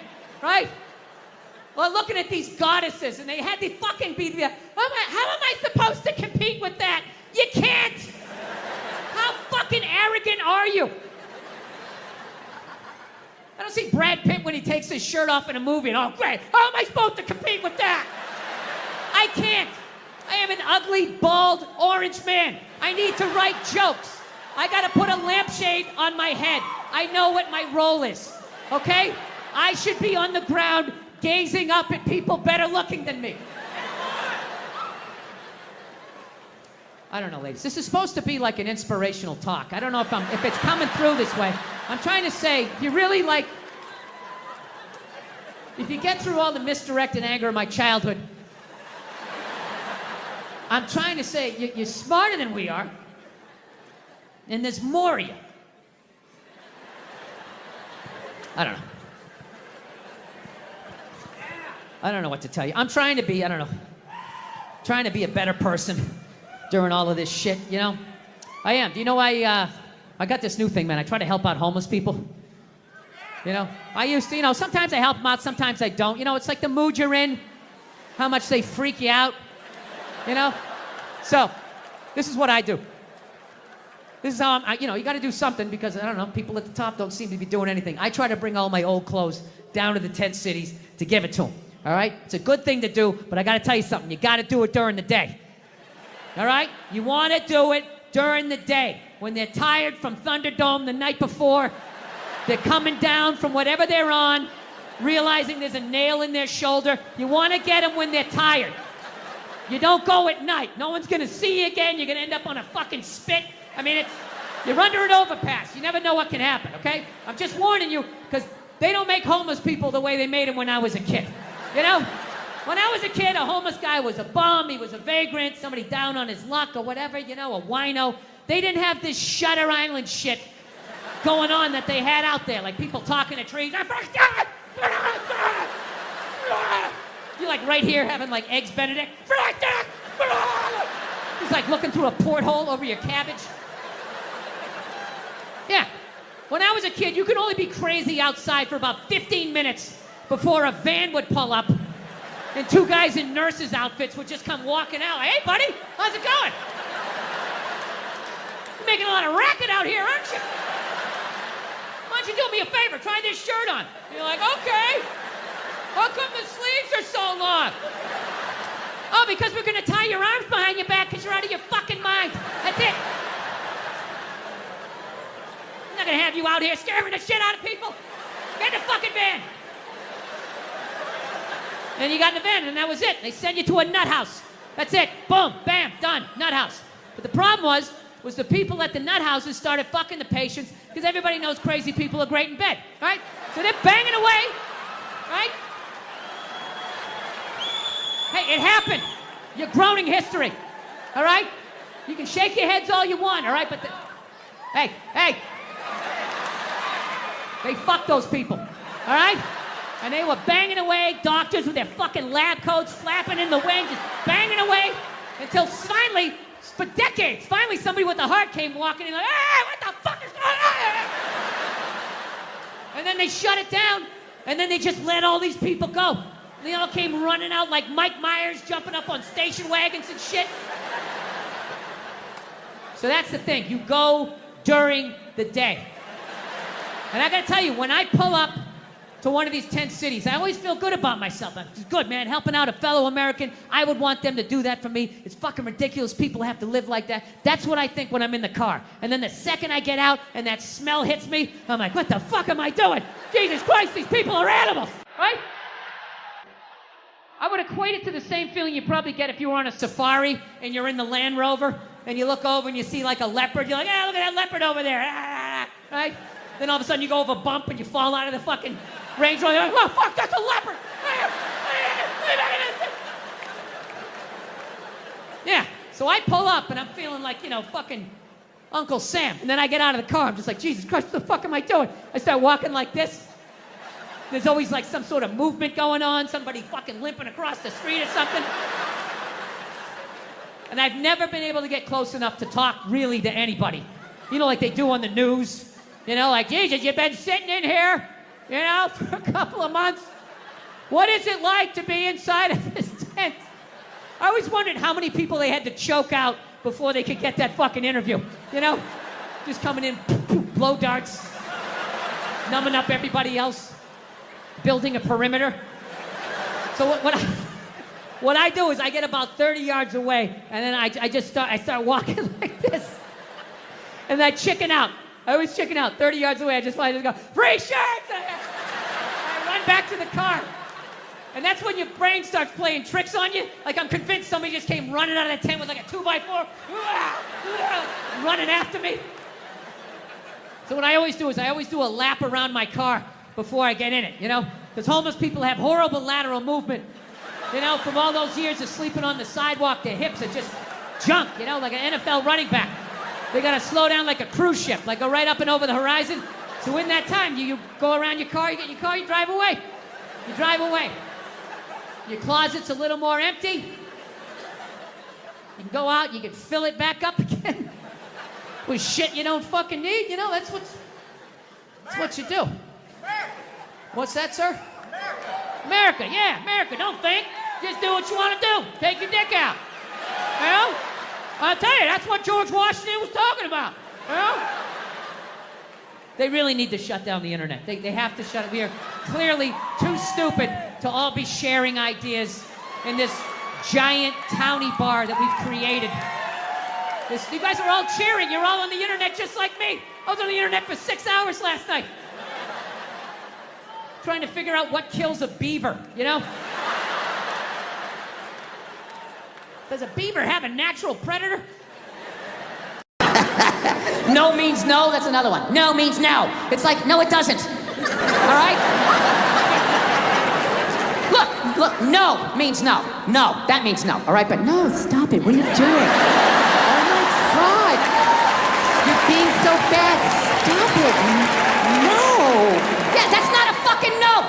S1: right? Well, looking at these goddesses, and they had to fucking be the, how am I supposed to compete with that? You can't! How fucking arrogant are you? I don't see Brad Pitt when he takes his shirt off in a movie and, oh, great, how am I supposed to compete with that? I can't. I am an ugly, bald, orange man. I need to write jokes. I gotta put a lampshade on my head. I know what my role is, okay? I should be on the ground gazing up at people better looking than me. I don't know, ladies. This is supposed to be like an inspirational talk. I don't know if it's coming through this way. I'm trying to say, if you really like, if you get through all the misdirected anger of my childhood, I'm trying to say, you're smarter than we are, and there's more of you. I don't know. I don't know what to tell you. I'm trying to be, I don't know, trying to be a better person during all of this shit, you know? I am. Do you know I got this new thing, man. I try to help out homeless people. You know? I used to, you know, sometimes I help them out, sometimes I don't. You know, it's like the mood you're in, how much they freak you out, you know? So, this is what I do. This is how you know, you gotta do something because, I don't know, people at the top don't seem to be doing anything. I try to bring all my old clothes down to the tent cities to give it to them, all right? It's a good thing to do, but I gotta tell you something. You gotta do it during the day. All right? You want to do it during the day. When they're tired from Thunderdome the night before, they're coming down from whatever they're on, realizing there's a nail in their shoulder. You want to get them when they're tired. You don't go at night. No one's going to see you again. You're going to end up on a fucking spit. I mean, you're under an overpass. You never know what can happen, okay? I'm just warning you, because they don't make homeless people the way they made them when I was a kid. You know? When I was a kid, a homeless guy was a bum, he was a vagrant, somebody down on his luck or whatever, you know, a wino. They didn't have this Shutter Island shit going on that they had out there, like people talking to trees. You're like right here having like Eggs Benedict. He's like looking through a porthole over your cabbage. Yeah. When I was a kid, you could only be crazy outside for about 15 minutes before a van would pull up and two guys in nurses' outfits would just come walking out. Hey, buddy, how's it going? You're making a lot of racket out here, aren't you? Why don't you do me a favor? Try this shirt on. And you're like, okay. How come the sleeves are so long? Oh, because we're going to tie your arms behind your back because you're out of your fucking mind. That's it. I'm not going to have you out here scaring the shit out of people. Get in the fucking van. And you got in the van, and that was it. They send you to a nut house. That's it. Boom, bam, done. Nut house. But the problem was the people at the nut houses started fucking the patients because everybody knows crazy people are great in bed, right? So they're banging away, right? Hey, it happened. You're groaning history, all right? You can shake your heads all you want, all right? But hey, they fucked those people, all right? And they were banging away, doctors with their fucking lab coats flapping in the wind, just banging away until finally
S2: For decades. Finally, somebody with a heart came walking in like, hey, what the fuck is going on? And then they shut it down, and then they just let all these people go. They all came running out like Mike Myers jumping up on station wagons and shit. So that's the thing. You go during the day. And I gotta tell you, when I pull up to one of these 10 cities, I always feel good about myself. It's good, man, helping out a fellow American. I would want them to do that for me. It's fucking ridiculous people have to live like that. That's what I think when I'm in the car. And then the second I get out and that smell hits me, I'm like, what the fuck am I doing? Jesus Christ, these people are animals, right? I would equate it to the same feeling you probably get if you were on a safari and you're in the Land Rover and you look over and you see like a leopard. You're like, ah, look at that leopard over there, right? Then all of a sudden you go over a bump and you fall out of the fucking Range Rover. You're like, oh, fuck, that's a leopard. Yeah, so I pull up and I'm feeling like, you know, fucking Uncle Sam. And then I get out of the car. I'm just like, Jesus Christ, what the fuck am I doing? I start walking like this. There's always like some sort of movement going on. Somebody fucking limping across the street or something. And I've never been able to get close enough to talk really to anybody. You know, like they do on the news. You know, like, Jesus, you've been sitting in here, you know, for a couple of months. What is it like to be inside of this tent? I always wondered how many people they had to choke out before they could get that fucking interview. You know, just coming in, blow darts, numbing up everybody else, building a perimeter. So what I do is I get about 30 yards away, and then I start walking like this, and I chicken out. I always chicken out. 30 yards away, I just go, free shirts! I run back to the car. And that's when your brain starts playing tricks on you. Like I'm convinced somebody just came running out of the tent with like a 2x4, running after me. So what I always do is I always do a lap around my car before I get in it, you know? Because homeless people have horrible lateral movement. You know, from all those years of sleeping on the sidewalk, their hips are just junk, you know, like an NFL running back. They gotta slow down like a cruise ship, like go right up and over the horizon. So in that time, you go around your car, you get your car, you drive away. You drive away. Your closet's a little more empty. You can go out, you can fill it back up again with shit you don't fucking need. You know, that's what you do. What's that, sir? America, yeah, America. Don't think. Just do what you want to do. Take your dick out. You know? I'll tell you, that's what George Washington was talking about. You know? They really need to shut down the internet. They have to shut it. We are clearly too stupid to all be sharing ideas in this giant towny bar that we've created. You guys are all cheering. You're all on the internet just like me. I was on the internet for 6 hours last night. Trying to figure out what kills a beaver, you know? Does a beaver have a natural predator?
S1: No means no, that's another one. No means no. It's like, no, it doesn't. All right? Look, no means no. No, that means no, all right? But no, stop it. What are you doing? Oh my God. You're being so bad. Stop it. No. Yeah, that's not a fucking no.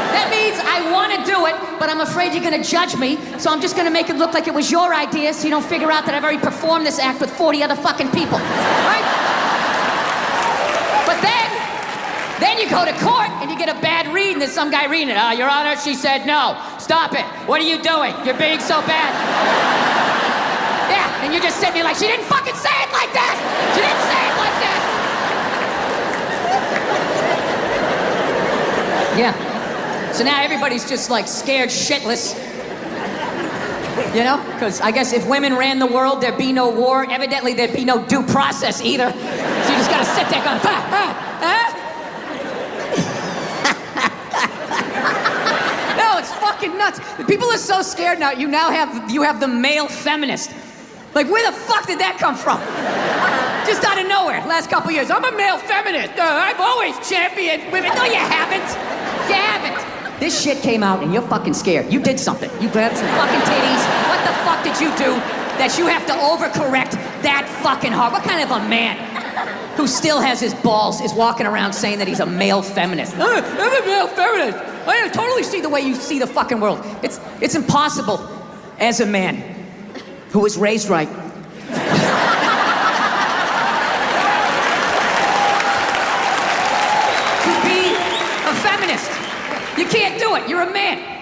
S1: That means I want to do it, but I'm afraid you're going to judge me, so I'm just going to make it look like it was your idea so you don't figure out that I've already performed this act with 40 other fucking people. Right? But then you go to court and you get a bad read and there's some guy reading it. Your Honor, she said no. Stop it. What are you doing? You're being so bad. Yeah, and you're just sitting there like, she didn't fucking say it like that. She didn't say it like that. Yeah. So now everybody's just like scared shitless. You know? Because I guess if women ran the world, there'd be no war. Evidently, there'd be no due process either. So you just gotta sit there going, No, it's fucking nuts. People are so scared now. You have the male feminist. Like, where the fuck did that come from? Just out of nowhere, last couple years. I'm a male feminist. I've always championed women. No, you haven't. You haven't. This shit came out and you're fucking scared. You did something. You grabbed some fucking titties. What the fuck did you do that you have to overcorrect that fucking hard? What kind of a man who still has his balls is walking around saying that he's a male feminist? I'm a male feminist. I totally see the way you see the fucking world. It's impossible as a man who was raised right can't do it. You're a man.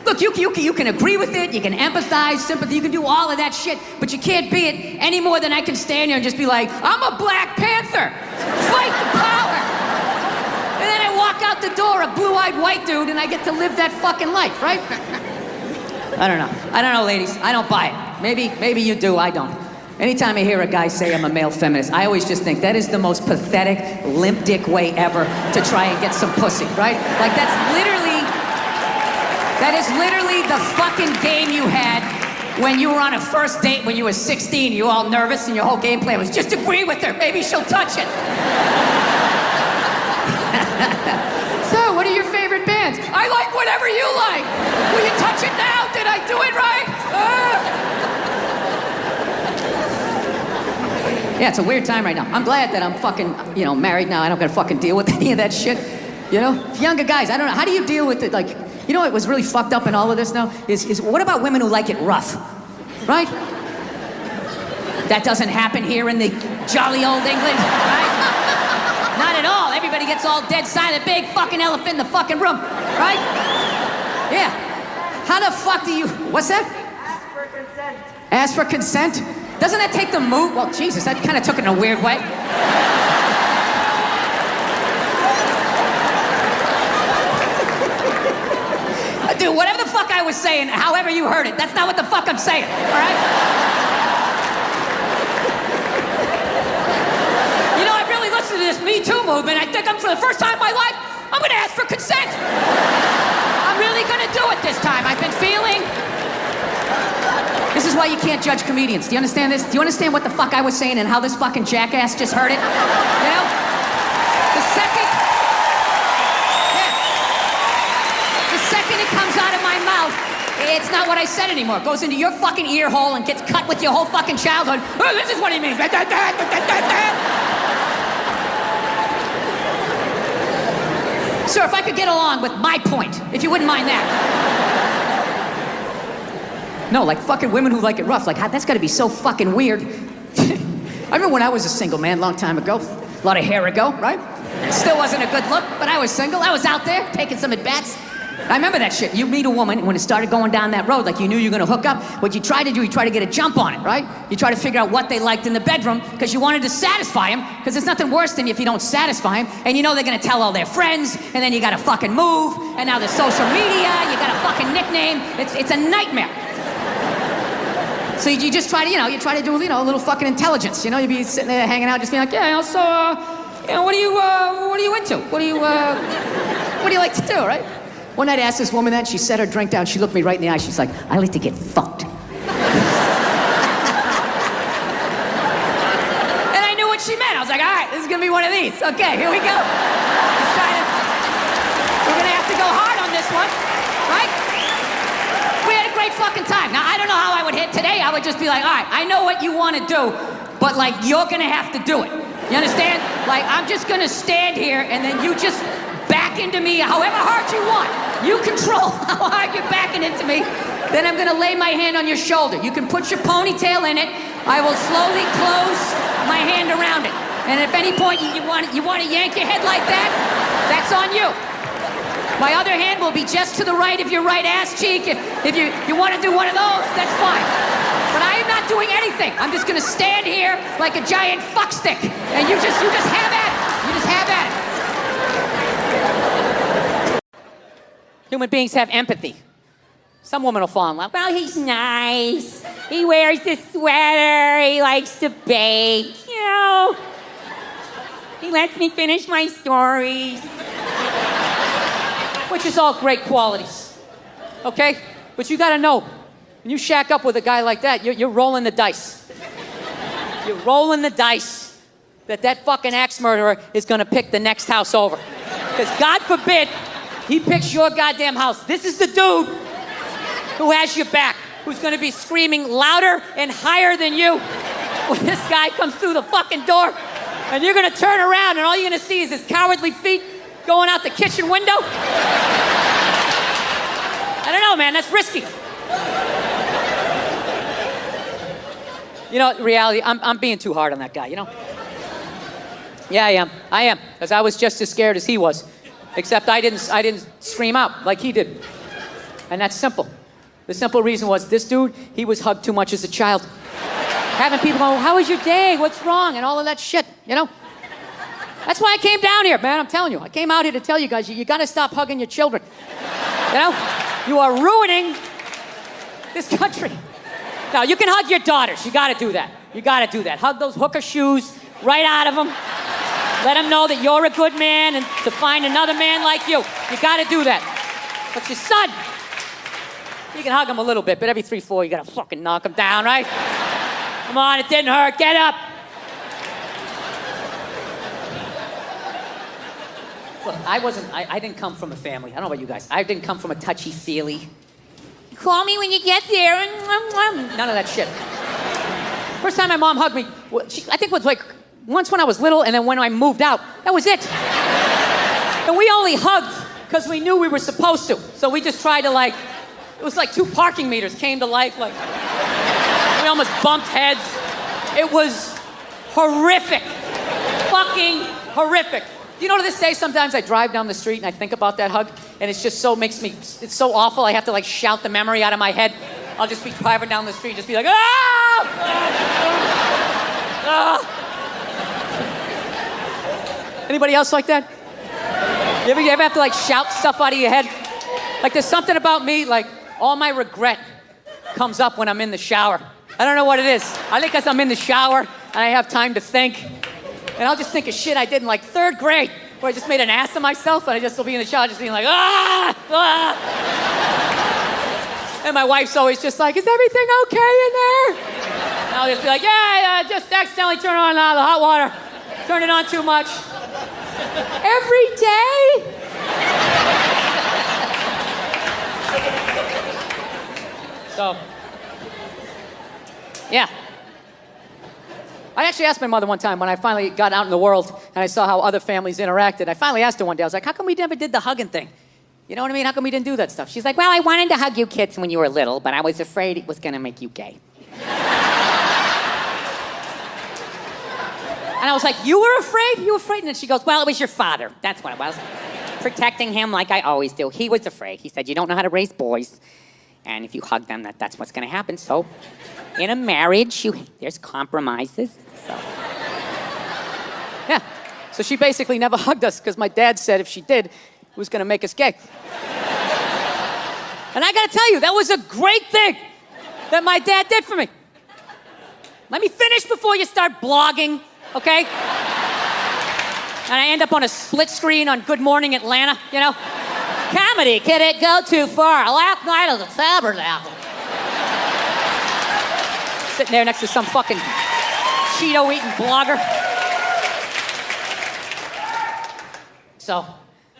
S1: Look, you can agree with it, you can empathize, sympathy, you can do all of that shit, but you can't be it any more than I can stand here and just be like, I'm a Black Panther. Fight the power. And then I walk out the door, a blue-eyed white dude, and I get to live that fucking life, right? I don't know, ladies. I don't buy it. Maybe you do, I don't. Anytime I hear a guy say I'm a male feminist, I always just think that is the most pathetic, limp dick way ever to try and get some pussy, right? Like that is literally the fucking game you had when you were on a first date when you were 16, you were all nervous and your whole game plan was just agree with her, maybe she'll touch it. So, what are your favorite bands? I like whatever you like. Will you touch it now? Did I do it right? Yeah, it's a weird time right now. I'm glad that I'm fucking, married now. I don't gotta fucking deal with any of that shit. Younger guys, I don't know. How do you deal with it? Like, what was really fucked up in all of this now is what about women who like it rough, right? That doesn't happen here in the jolly old England, right? Not at all. Everybody gets all dead silent, big fucking elephant in the fucking room, right? Yeah. How the fuck do you, what's that?
S4: Ask for consent.
S1: Ask for consent? Doesn't that take the mood? Well, Jesus, that kind of took it in a weird way. Dude, whatever the fuck I was saying, however you heard it, that's not what the fuck I'm saying, all right? I really listened to this MeToo movement. I think for the first time in my life, I'm gonna ask for consent. I'm really gonna do it this time. I've been feeling... This is why you can't judge comedians. Do you understand this? Do you understand what the fuck I was saying and how this fucking jackass just heard it? The second it comes out of my mouth, it's not what I said anymore. It goes into your fucking ear hole and gets cut with your whole fucking childhood. Oh, this is what he means. Sir, if I could get along with my point, if you wouldn't mind that. No, like fucking women who like it rough. Like, that's gotta be so fucking weird. I remember when I was a single man, long time ago. A lot of hair ago, right? Still wasn't a good look, but I was single. I was out there taking some at-bats. I remember that shit. You meet a woman, when it started going down that road, like you knew you were gonna hook up, what you try to do, you try to get a jump on it, right? You try to figure out what they liked in the bedroom, because you wanted to satisfy them, because there's nothing worse than if you don't satisfy them, and they're gonna tell all their friends, and then you gotta fucking move, and now there's social media, you got a fucking nickname, it's a nightmare. So you just try to, you try to do, a little fucking intelligence, you'd be sitting there hanging out, just being like, what are you into? What do you like to do, right? One night I asked this woman that, she set her drink down, she looked me right in the eye, she's like, I like to get fucked. And I knew what she meant. I was like, all right, this is gonna be one of these. Okay, here we go. We're gonna have to go hard on this one, right? We had a great fucking time. Now, I don't know how I would hit today. I would just be like, all right, I know what you wanna do, but you're gonna have to do it. You understand? I'm just gonna stand here and then you just back into me however hard you want. You control how hard you're backing into me. Then I'm gonna lay my hand on your shoulder. You can put your ponytail in it. I will slowly close my hand around it. And if at any point you want to yank your head like that, that's on you. My other hand will be just to the right of your right ass cheek. If you want to do one of those, that's fine. But I am not doing anything. I'm just gonna stand here like a giant fuck stick. And you just have at it. You just have at it. Human beings have empathy. Some woman will fall in love. Well, he's nice. He wears this sweater. He likes to bake. He lets me finish my stories. Which is all great qualities. Okay? But you gotta know, when you shack up with a guy like that, you're rolling the dice. You're rolling the dice that fucking axe murderer is gonna pick the next house over. Because God forbid, he picks your goddamn house. This is the dude who has your back, who's gonna be screaming louder and higher than you when this guy comes through the fucking door. And you're gonna turn around and all you're gonna see is his cowardly feet going out the kitchen window. I don't know, man, that's risky. Reality, I'm being too hard on that guy, Yeah, I am. Because I was just as scared as he was. Except I didn't scream out like he did. And that's simple. The simple reason was this dude, he was hugged too much as a child. Having people go, how was your day? What's wrong? And all of that shit, you know? That's why I came down here, man, I'm telling you. I came out here to tell you guys, you gotta stop hugging your children. You know? You are ruining this country. Now, you can hug your daughters. You gotta do that. You gotta do that. Hug those hooker shoes right out of them. Let them know that you're a good man and to find another man like you. You gotta do that. But your son, you can hug him a little bit, but every 3-4, you gotta fucking knock him down, right? Come on, it didn't hurt. Get up. Look, I didn't come from a family. I don't know about you guys. I didn't come from a touchy-feely. Call me when you get there. None of that shit. First time my mom hugged me, I think it was like once when I was little, and then when I moved out. That was it. And we only hugged because we knew we were supposed to. So we just tried to it was like 2 parking meters came to life. We almost bumped heads. It was horrific. Fucking horrific. You know, to this day, sometimes I drive down the street and I think about that hug, and it's just it's so awful, I have to shout the memory out of my head. I'll just be driving down the street and just be like, ah! Ah! Anybody else like that? You ever have to shout stuff out of your head? There's something about me, all my regret comes up when I'm in the shower. I don't know what it is. I think because I'm in the shower and I have time to think. And I'll just think of shit I did in 3rd grade, where I just made an ass of myself, and I just will be in the shower just being like, ah! Ah! And my wife's always just like, is everything okay in there? And I'll just be like, yeah, just accidentally turn on the hot water. Turned it on too much. Every day? So, yeah. I actually asked my mother one time when I finally got out in the world and I saw how other families interacted. I finally asked her one day, I was like, how come we never did the hugging thing? You know what I mean? How come we didn't do that stuff? She's like, well, I wanted to hug you kids when you were little, but I was afraid it was going to make you gay. And I was like, you were afraid? You were afraid? And then she goes, well, it was your father. That's what it was. Protecting him like I always do. He was afraid. He said, you don't know how to raise boys. And if you hug them, that's what's going to happen. So in a marriage, there's compromises. So. Yeah. So she basically never hugged us because my dad said if she did, it was going to make us gay. And I got to tell you, that was a great thing that my dad did for me. Let me finish before you start blogging, okay? And I end up on a split screen on Good Morning Atlanta, you know? Comedy, can it go too far? Last night at the Tabernacle. Sitting there next to some fucking Cheeto-eating blogger. So,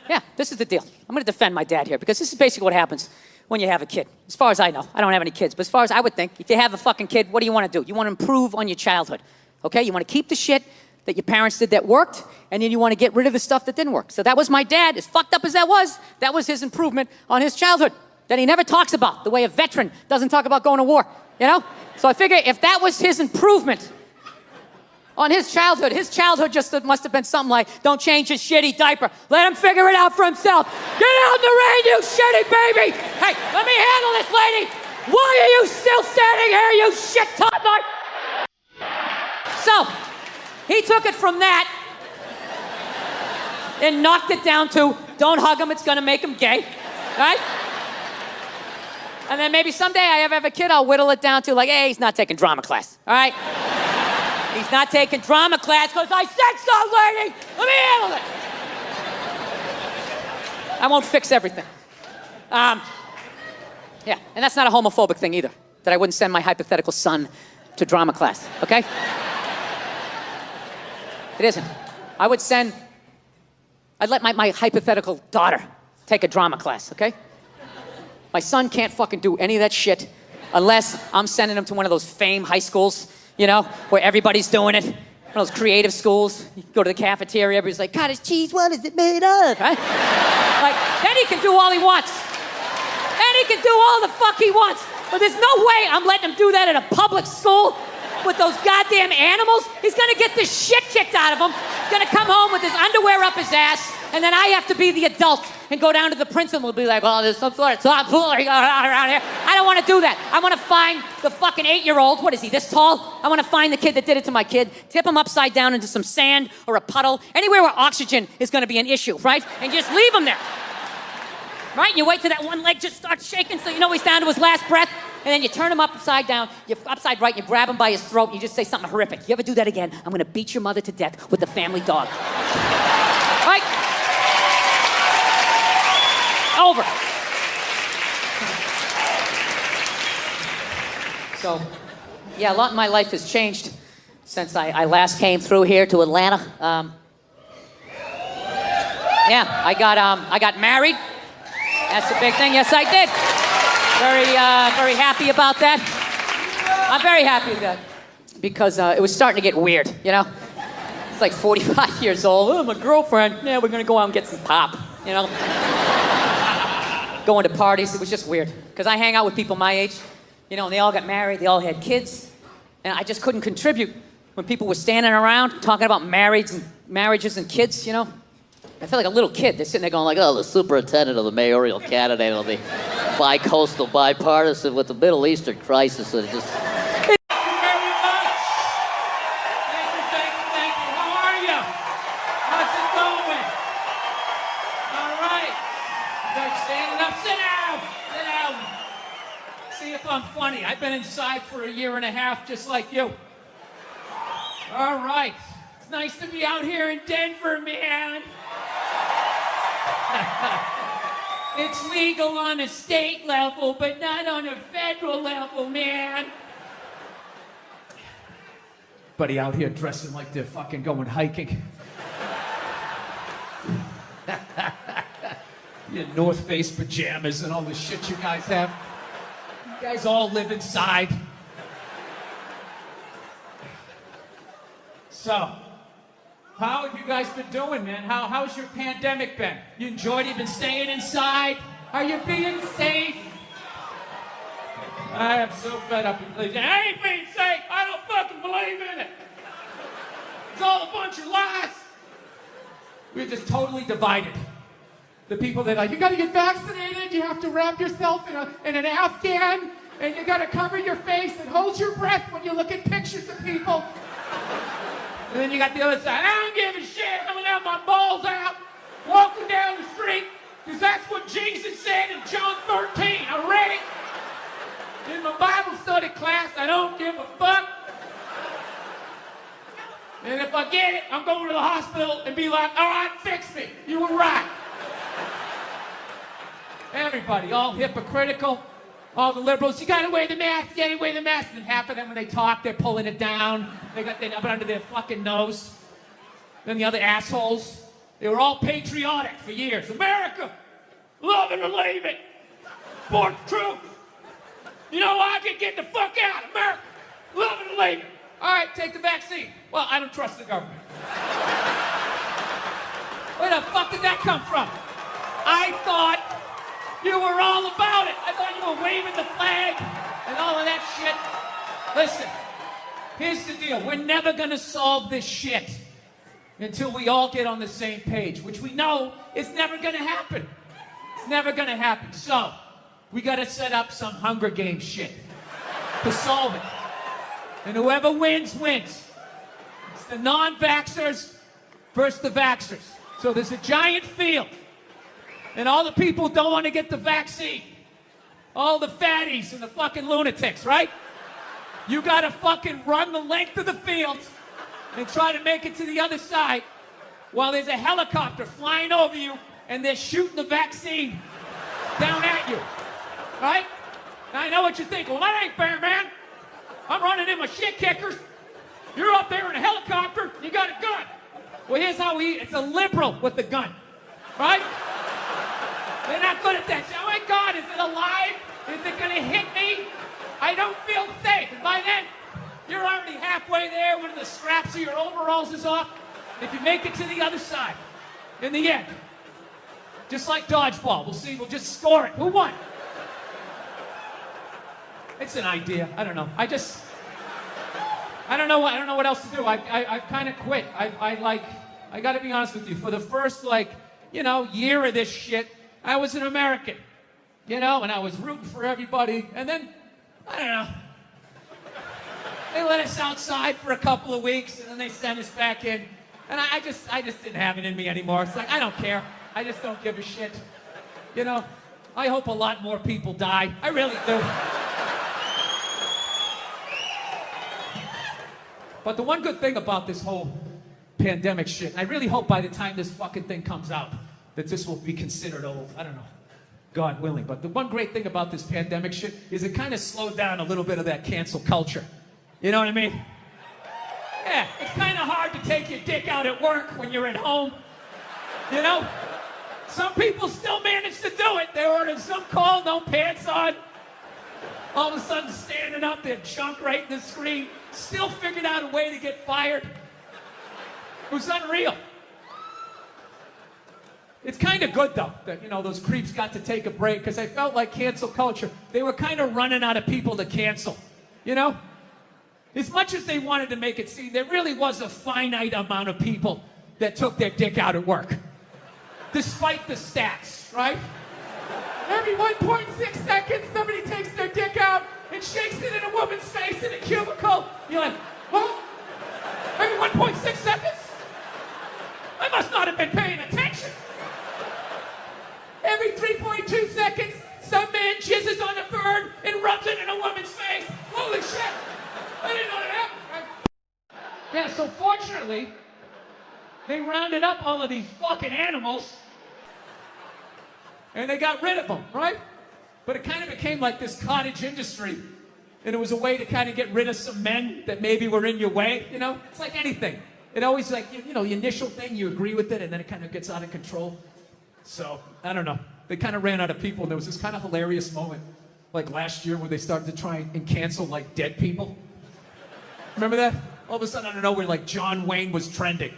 S1: yeah, this is the deal. I'm gonna defend my dad here because this is basically what happens when you have a kid. As far as I know, I don't have any kids, but as far as I would think, if you have a fucking kid, what do you want to do? You want to improve on your childhood, okay? You want to keep the shit that your parents did that worked, and then you want to get rid of the stuff that didn't work. So that was my dad, as fucked up as that was his improvement on his childhood that he never talks about, the way a veteran doesn't talk about going to war, you know? So I figure if that was his improvement on his childhood just must have been something like, don't change his shitty diaper. Let him figure it out for himself. Get out in the rain, you shitty baby. Hey, let me handle this lady. Why are you still standing here, you shit toddler? So, he took it from that and knocked it down to, don't hug him, it's gonna make him gay, right? And then maybe someday I have a kid, I'll whittle it down to like, hey, he's not taking drama class, all right? He's not taking drama class because I said so, lady! Let me handle it! I won't fix everything. Yeah, and that's not a homophobic thing either, that I wouldn't send my hypothetical son to drama class, okay? It isn't. I'd let my hypothetical daughter take a drama class, okay? My son can't fucking do any of that shit unless I'm sending him to one of those fame high schools, you know, where everybody's doing it. One of those creative schools. You go to the cafeteria, everybody's like, cottage cheese, what is it made of? Right? Then he can do all he wants. Then he can do all the fuck he wants. But there's no way I'm letting him do that at a public school with those goddamn animals. He's gonna get the shit kicked out of him. He's gonna come home with his underwear up his ass, and then I have to be the adult and go down to the principal and be like, oh, there's some sort of tomfoolery going on around here. I don't want to do that. I want to find the fucking 8-year-old. What is he, this tall? I want to find the kid that did it to my kid, tip him upside down into some sand or a puddle, anywhere where oxygen is going to be an issue, right? And just leave him there. Right? And you wait till that one leg just starts shaking so you know he's down to his last breath. And then you turn him upside down, you're upside right, you grab him by his throat, and you just say something horrific. You ever do that again, I'm going to beat your mother to death with the family dog. Right? Over. So, yeah, a lot in my life has changed since I last came through here to Atlanta. Yeah, I got married. That's the big thing. Yes, I did. Very happy about that. I'm very happy with that because it was starting to get weird, you know? It's like 45 years old. Oh, my girlfriend. Yeah, we're gonna go out and get some pop, you know? Going to parties, it was just weird. Because I hang out with people my age, you know, and they all got married, they all had kids, and I just couldn't contribute when people were standing around talking about marriages and kids, you know? I felt like a little kid. They're sitting there going like, oh, the superintendent of the mayoral candidate will be bi-coastal, bipartisan with the Middle Eastern crisis. And it just...
S2: Thank you very much. Thank you. How are you? How's it going? All right. You guys standing up. Sit down. Sit down. See if I'm funny. I've been inside for a year and a half just like you. All right. It's nice to be out here in Denver, man. It's legal on a state level, but not on a federal level, man. Buddy out here dressing like they're fucking going hiking. Your North Face pajamas and all the shit you guys have. You guys all live inside. So, how have you guys been doing, man? How's your pandemic been? You enjoyed it? You been staying inside? Are you being safe? I am so fed up with this. I ain't being safe. I don't fucking believe in it. It's all a bunch of lies. We're just totally divided. The people that are like, you gotta get vaccinated, you have to wrap yourself in an Afghan, and you gotta cover your face and hold your breath when you look at pictures of people. And then you got the other side. I don't give a shit. I'm gonna have my balls out, walking down the street, because that's what Jesus said in John 13. I read it in my Bible study class. I don't give a fuck. And if I get it, I'm going to the hospital and be like, all right, fix me. You were right. Everybody, all hypocritical. All the liberals, you gotta wear the mask, you gotta wear the mask. And half of them, when they talk, they're pulling it down. They got it up under their fucking nose. Then the other assholes, they were all patriotic for years. America, love it or leave it. Support the truth. You know I can get the fuck out. America, love it or leave it. All right, take the vaccine. Well, I don't trust the government. Where the fuck did that come from? I thought you were all about it. I thought you were waving the flag and all of that shit. Listen, here's the deal. We're never gonna solve this shit until we all get on the same page, which we know is never gonna happen. It's never gonna happen. So, we gotta set up some Hunger Games shit to solve it. And whoever wins, wins. It's the non-vaxxers versus the vaxxers. So there's a giant field. And all the people who don't want to get the vaccine. All the fatties and the fucking lunatics, right? You gotta fucking run the length of the field and try to make it to the other side while there's a helicopter flying over you and they're shooting the vaccine down at you, right? Now I know what you're thinking. Well, that ain't fair, man. I'm running in my shit kickers. You're up there in a helicopter, you got a gun. Well, here's how it's a liberal with a gun, right? They're not good at that. Oh my God, is it alive? Is it gonna hit me? I don't feel safe. And by then, you're already halfway there when the straps of your overalls is off. If you make it to the other side, in the end, just like dodgeball, we'll see, we'll just score it. Who won? It's an idea. I don't know. I don't know what else to do. I've kind of quit. I got to be honest with you. For the first, year of this shit, I was an American, and I was rooting for everybody. And then, I don't know, they let us outside for a couple of weeks, and then they sent us back in. And I just didn't have it in me anymore. It's like, I don't care. I just don't give a shit. I hope a lot more people die. I really do. But the one good thing about this whole pandemic shit, and I really hope by the time this fucking thing comes out, that this will be considered old. I don't know. God willing. But the one great thing about this pandemic shit is it kind of slowed down a little bit of that cancel culture. You know what I mean? Yeah, it's kind of hard to take your dick out at work when you're at home. Some people still manage to do it. They ordered some call, no pants on. All of a sudden standing up, their junk right in the screen. Still figured out a way to get fired. It was unreal. It's kind of good, though, that, those creeps got to take a break, because I felt like cancel culture, they were kind of running out of people to cancel, As much as they wanted to make it seem, there really was a finite amount of people that took their dick out at work. Despite the stats, right? Every 1.6 seconds, somebody takes their dick out and shakes it in a woman's face in a cubicle. You're like, what? Every 1.6 seconds? I must not have been paying attention. Every 3.2 seconds, some man jizzes on a bird and rubs it in a woman's face. Holy shit! I didn't know that happened. Yeah, so fortunately, they rounded up all of these fucking animals and they got rid of them, right? But it kind of became like this cottage industry, and it was a way to kind of get rid of some men that maybe were in your way, It's like anything. It always the initial thing, you agree with it, and then it kind of gets out of control. So, I don't know. They kind of ran out of people, and there was this kind of hilarious moment, like last year, where they started to try and cancel, dead people. Remember that? All of a sudden, out of nowhere, John Wayne was trending.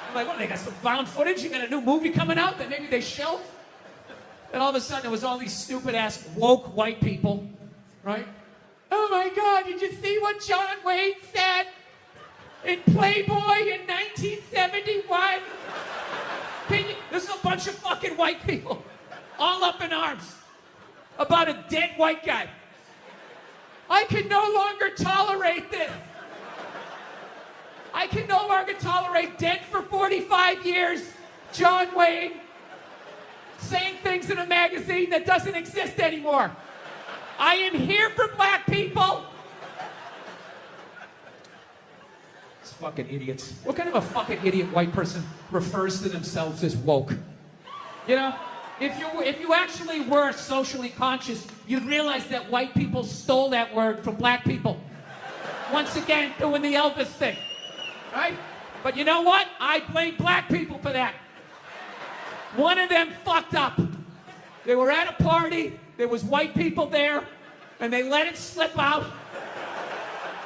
S2: I'm like, what, they got some found footage? You got a new movie coming out that maybe they shelved? And all of a sudden, it was all these stupid-ass woke white people, right? Oh my God, did you see what John Wayne said in Playboy in 1971? There's a bunch of fucking white people all up in arms about a dead white guy. I can no longer tolerate this. I can no longer tolerate dead for 45 years, John Wayne, saying things in a magazine that doesn't exist anymore. I am here for black people. These fucking idiots. What kind of a fucking idiot white person refers to themselves as woke? If you actually were socially conscious, you'd realize that white people stole that word from black people. Once again, doing the Elvis thing, right? But you know what? I blame black people for that. One of them fucked up. They were at a party, there was white people there, and they let it slip out.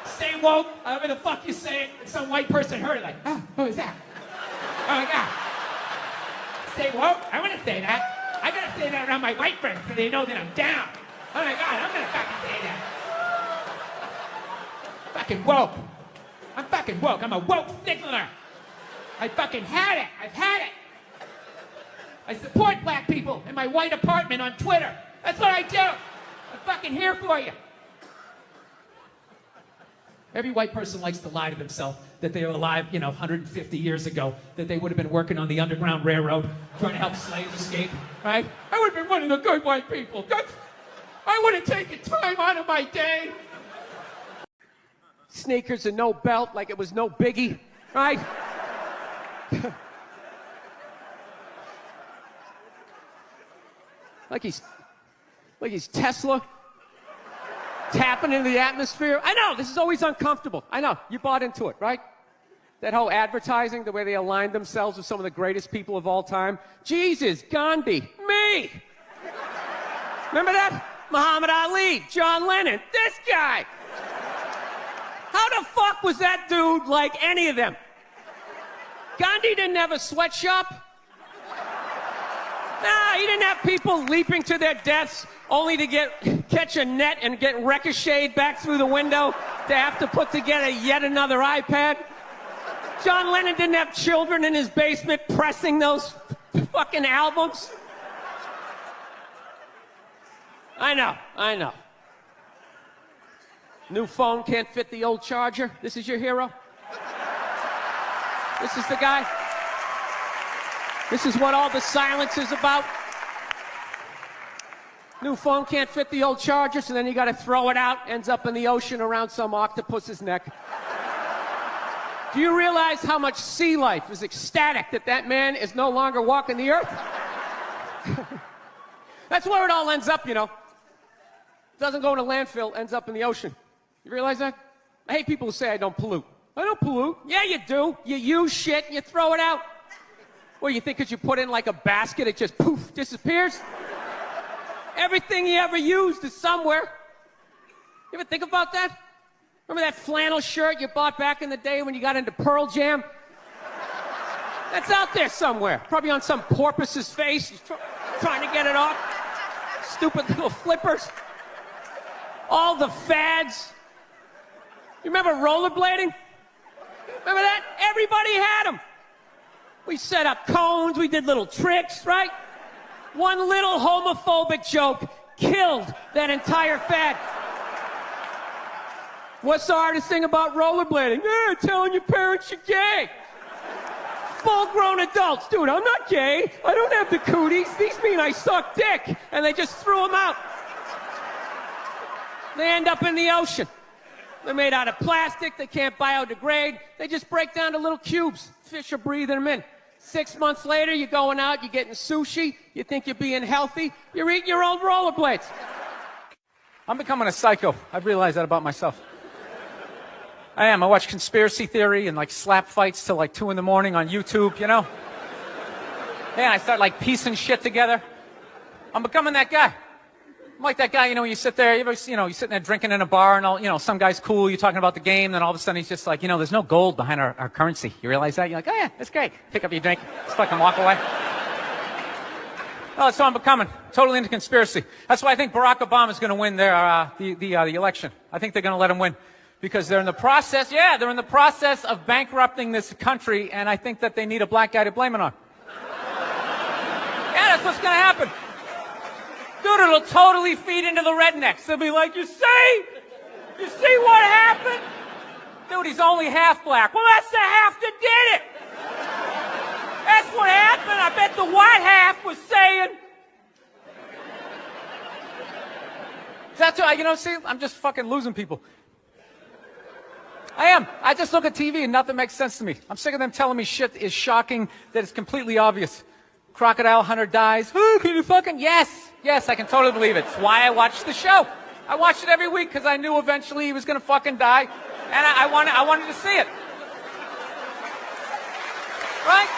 S2: Stay woke, however the fuck you say it, and some white person heard it like, oh, who is that? Oh my God. Stay woke? I want to say that. I gotta say that around my white friends so they know that I'm down. Oh my God, I'm gonna fucking say that. Fucking woke. I'm fucking woke. I'm a woke signaler. I fucking had it. I've had it. I support black people in my white apartment on Twitter. That's what I do. I'm fucking here for you. Every white person likes to lie to themselves that they were alive, 150 years ago, that they would have been working on the Underground Railroad, trying to help slaves escape, right? I would have been one of the good white people. I would have taken time out of my day.
S4: Sneakers and no belt like it was no biggie, right? like he's Tesla, tapping into the atmosphere. I know, this is always uncomfortable. I know, you bought into it, right? That whole advertising, the way they aligned themselves with some of the greatest people of all time. Jesus, Gandhi, me! Remember that? Muhammad Ali, John Lennon, this guy! How the fuck was that dude like any of them? Gandhi didn't have a sweatshop. Nah, he didn't have people leaping to their deaths only to get catch a net and get ricocheted back through the window to have to put together yet another iPad. John Lennon didn't have children in his basement pressing those fucking albums. I know. New phone can't fit the old charger. This is your hero? This is the guy? This is what all the silence is about? New phone can't fit the old charger, so then you gotta throw it out, ends up in the ocean around some octopus's neck. Do you realize how much sea life is ecstatic that that man is no longer walking the earth? That's where it all ends up, you know. Doesn't go in a landfill, ends up in the ocean. You realize that? I hate people who say I don't pollute. I don't pollute. Yeah, you do. You use shit and you throw it out. Well, you think because you put it in like a basket, it just poof, disappears? Everything you ever used is somewhere. You ever think about that? Remember that flannel shirt you bought back in the day when you got into Pearl Jam? That's out there somewhere. Probably on some porpoise's face. He's trying to get it off. Stupid little flippers. All the fads. You remember rollerblading? Remember that? Everybody had them. We set up cones, we did little tricks, right? One little homophobic joke killed that entire fad. What's the hardest thing about rollerblading? Telling your parents you're gay. Full-grown adults. Dude, I'm not gay. I don't have the cooties. These mean I suck dick. And they just threw them out. They end up in the ocean. They're made out of plastic. They can't biodegrade. They just break down to little cubes. Fish are breathing them in. 6 months later, you're going out, you're getting sushi. You think you're being healthy. You're eating your own rollerblades.
S5: I'm becoming a psycho. I've realized that about myself. I am. I watch conspiracy theory and like slap fights till like 2 in the morning on YouTube, you know? Yeah, I start like piecing shit together. I'm becoming that guy. I'm like that guy, you know, when you sit there, you're sitting there drinking in a bar and all, you know, some guy's cool, you're talking about the game, then all of a sudden he's just like, you know, there's no gold behind our currency. You realize that? You're like, oh yeah, that's great. Pick up your drink, just fucking walk away. Oh, that's what I'm becoming. Totally into conspiracy. That's why I think Barack Obama is going to win the election. I think they're going to let him win. Because they're in the process of bankrupting this country, and I think that they need a black guy to blame it on. Yeah, that's what's going to happen. Dude, it'll totally feed into the rednecks. They'll be like, you see what happened? Dude, he's only half black. Well, that's the half that did it. That's what happened. I bet the white half was saying. That's what, you know, see, I'm just fucking losing people. I am. I just look at TV and nothing makes sense to me. I'm sick of them telling me shit is shocking that is completely obvious. Crocodile hunter dies. Oh, can you fucking... Yes, I can totally believe it. It's why I watch the show. I watched it every week because I knew eventually he was going to fucking die. And I wanted to see it. Right?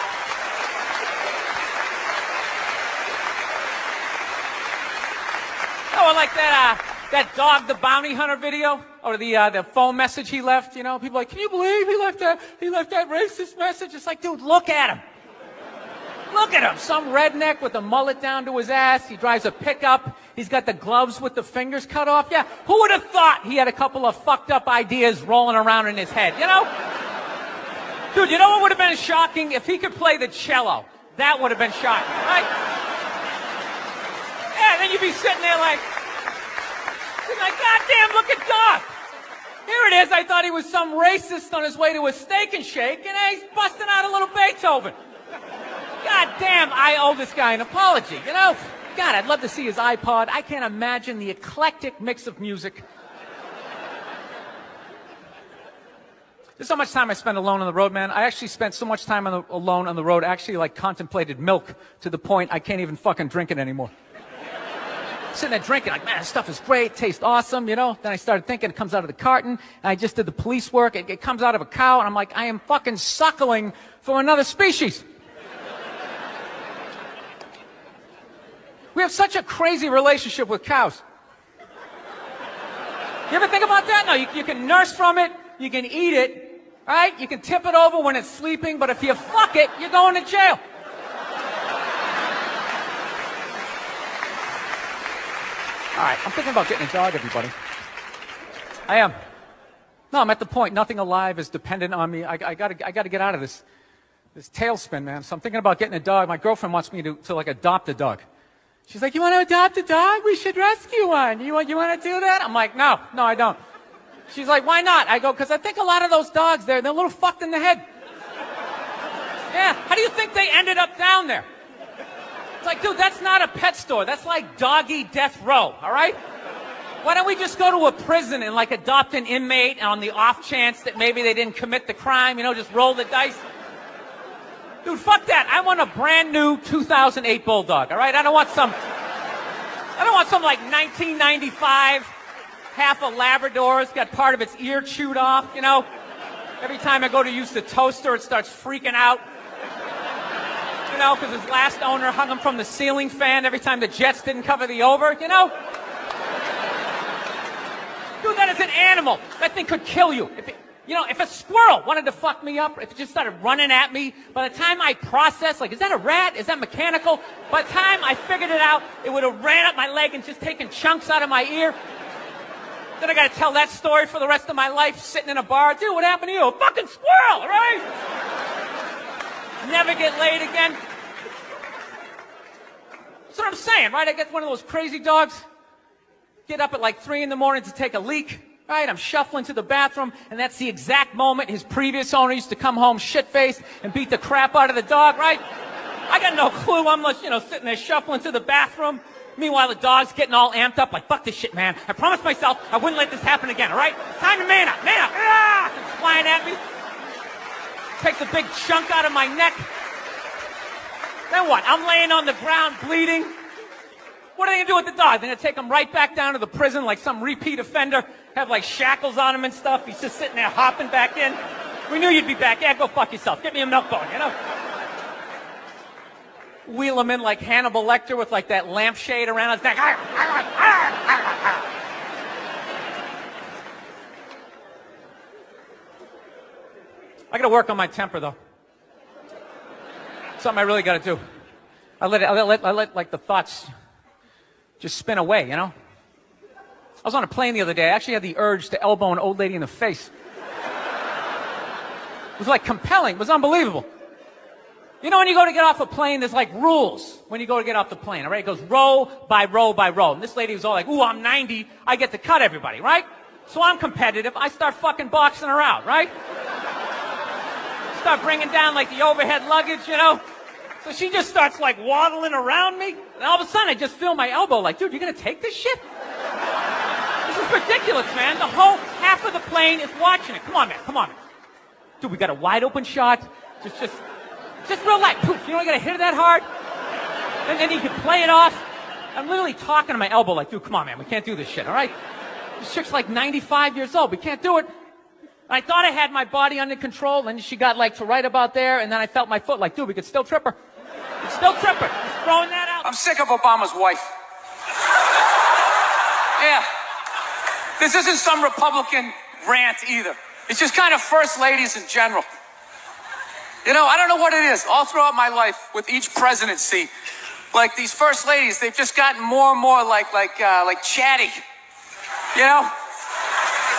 S5: Oh, I like that dog, the bounty hunter video, or the phone message he left. You know, people are like, can you believe he left that racist message? It's like, dude, look at him. Look at him. Some redneck with a mullet down to his ass. He drives a pickup. He's got the gloves with the fingers cut off. Yeah, who would have thought he had a couple of fucked up ideas rolling around in his head, you know? Dude, you know what would have been shocking? If he could play the cello. That would have been shocking, right? Yeah, then you'd be sitting there like, God damn, look at Doc. Here it is. I thought he was some racist on his way to a steak and shake, and he's busting out a little Beethoven. God damn, I owe this guy an apology, you know? God, I'd love to see his iPod. I can't imagine the eclectic mix of music. There's so much time I spend alone on the road, man. I actually spent so much time alone on the road, I actually like contemplated milk to the point I can't even fucking drink it anymore. Sitting there drinking, like, man, this stuff is great, tastes awesome, you know? Then I started thinking it comes out of the carton, and I just did the police work, it comes out of a cow, and I'm like, I am fucking suckling for another species. We have such a crazy relationship with cows. You ever think about that? No, you can nurse from it, you can eat it, right? You can tip it over when it's sleeping, but if you fuck it, you're going to jail. All right, I'm thinking about getting a dog, everybody. I am. No, I'm at the point. Nothing alive is dependent on me. I gotta get out of this tailspin, man. So I'm thinking about getting a dog. My girlfriend wants me to like adopt a dog. She's like, you want to adopt a dog? We should rescue one. You want to do that? I'm like, no, I don't. She's like, why not? I go, because I think a lot of those dogs, they're a little fucked in the head. Yeah, how do you think they ended up down there? It's like, dude, that's not a pet store. That's like doggy death row, all right? Why don't we just go to a prison and like adopt an inmate on the off chance that maybe they didn't commit the crime, just roll the dice? Dude, fuck that. I want a brand new 2008 Bulldog, all right? I don't want some like 1995, half a Labrador. It's got part of its ear chewed off, Every time I go to use the toaster, it starts freaking out. Because his last owner hung him from the ceiling fan every time the Jets didn't cover the over, Dude, that is an animal. That thing could kill you. If a squirrel wanted to fuck me up, if it just started running at me, by the time I processed, like, is that a rat? Is that mechanical? By the time I figured it out, it would have ran up my leg and just taken chunks out of my ear. Then I got to tell that story for the rest of my life, sitting in a bar. Dude, what happened to you? A fucking squirrel, all right? Never get laid again. That's what I'm saying, right? I get one of those crazy dogs, get up at like 3 in the morning to take a leak. Right, I'm shuffling to the bathroom, and that's the exact moment his previous owner used to come home shit-faced and beat the crap out of the dog, right? I got no clue. I'm just, sitting there shuffling to the bathroom. Meanwhile, the dog's getting all amped up, like, fuck this shit, man. I promised myself I wouldn't let this happen again, all right? It's time to man up, man up. Ah! It's flying at me. Takes a big chunk out of my neck. Then what? I'm laying on the ground bleeding. What are they going to do with the dog? They're going to take him right back down to the prison like some repeat offender, have like shackles on him and stuff. He's just sitting there hopping back in. We knew you'd be back. Yeah, go fuck yourself. Get me a milk bone, Wheel him in like Hannibal Lecter with like that lampshade around his neck. I got to work on my temper, though. Something I really got to do. I let like the thoughts just spin away, I was on a plane the other day. I actually had the urge to elbow an old lady in the face. It was like compelling. It was unbelievable. When you go to get off a plane, there's like rules when you go to get off the plane, all right? It goes row by row by row. And this lady was all like, ooh, I'm 90. I get to cut everybody, right? So I'm competitive. I start fucking boxing her out, right? Start bringing down like the overhead luggage, So she just starts like waddling around me. And all of a sudden I just feel my elbow like, dude, you're going to take this shit? This is ridiculous, man. The whole half of the plane is watching it. Come on, man. Come on. Dude, we got a wide open shot. Just real light. Poof. I got to hit it that hard. And then you can play it off. I'm literally talking to my elbow like, dude, come on, man. We can't do this shit, all right? This chick's like 95 years old. We can't do it. I thought I had my body under control, and she got like to right about there, and then I felt my foot like, dude, we could still trip her. We could still trip her. Just throwing that out.
S6: I'm sick of Obama's wife. Yeah. This isn't some Republican rant either. It's just kind of first ladies in general. I don't know what it is. All throughout my life, with each presidency, like these first ladies, they've just gotten more and more like chatty.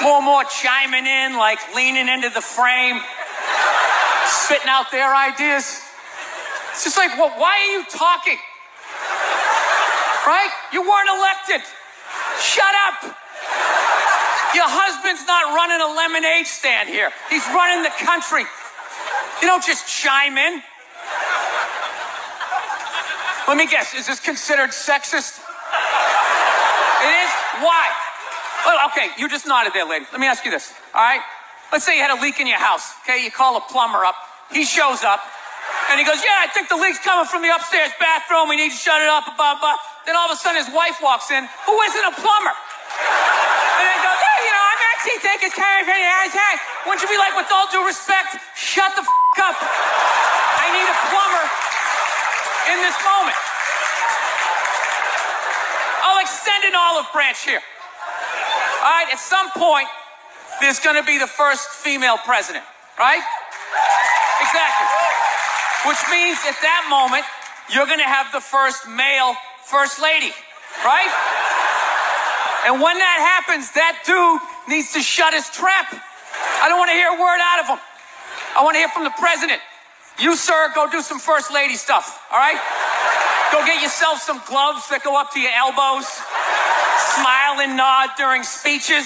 S6: More and more chiming in, like leaning into the frame, spitting out their ideas. It's just like, well, why are you talking? Right? You weren't elected. Shut up. Your husband's not running a lemonade stand here. He's running the country. You don't just chime in. Let me guess, is this considered sexist? It is? Why? Well, okay, you just nodded there, lady. Let me ask you this, all right? Let's say you had a leak in your house, okay? You call a plumber up. He shows up, and he goes, yeah, I think the leak's coming from the upstairs bathroom. We need to shut it up, blah, blah. Then all of a sudden, his wife walks in, who isn't a plumber. And then goes, hey, I'm actually thinking it's kind of hey. Wouldn't you be like, with all due respect, shut the up. I need a plumber in this moment. I'll extend an olive branch here. All right, at some point, there's going to be the first female president, right? Exactly. Which means at that moment, you're going to have the first male first lady, right? And when that happens, that dude needs to shut his trap. I don't want to hear a word out of him. I want to hear from the president. You, sir, go do some first lady stuff, all right? Go get yourself some gloves that go up to your elbows. Smile and nod during speeches.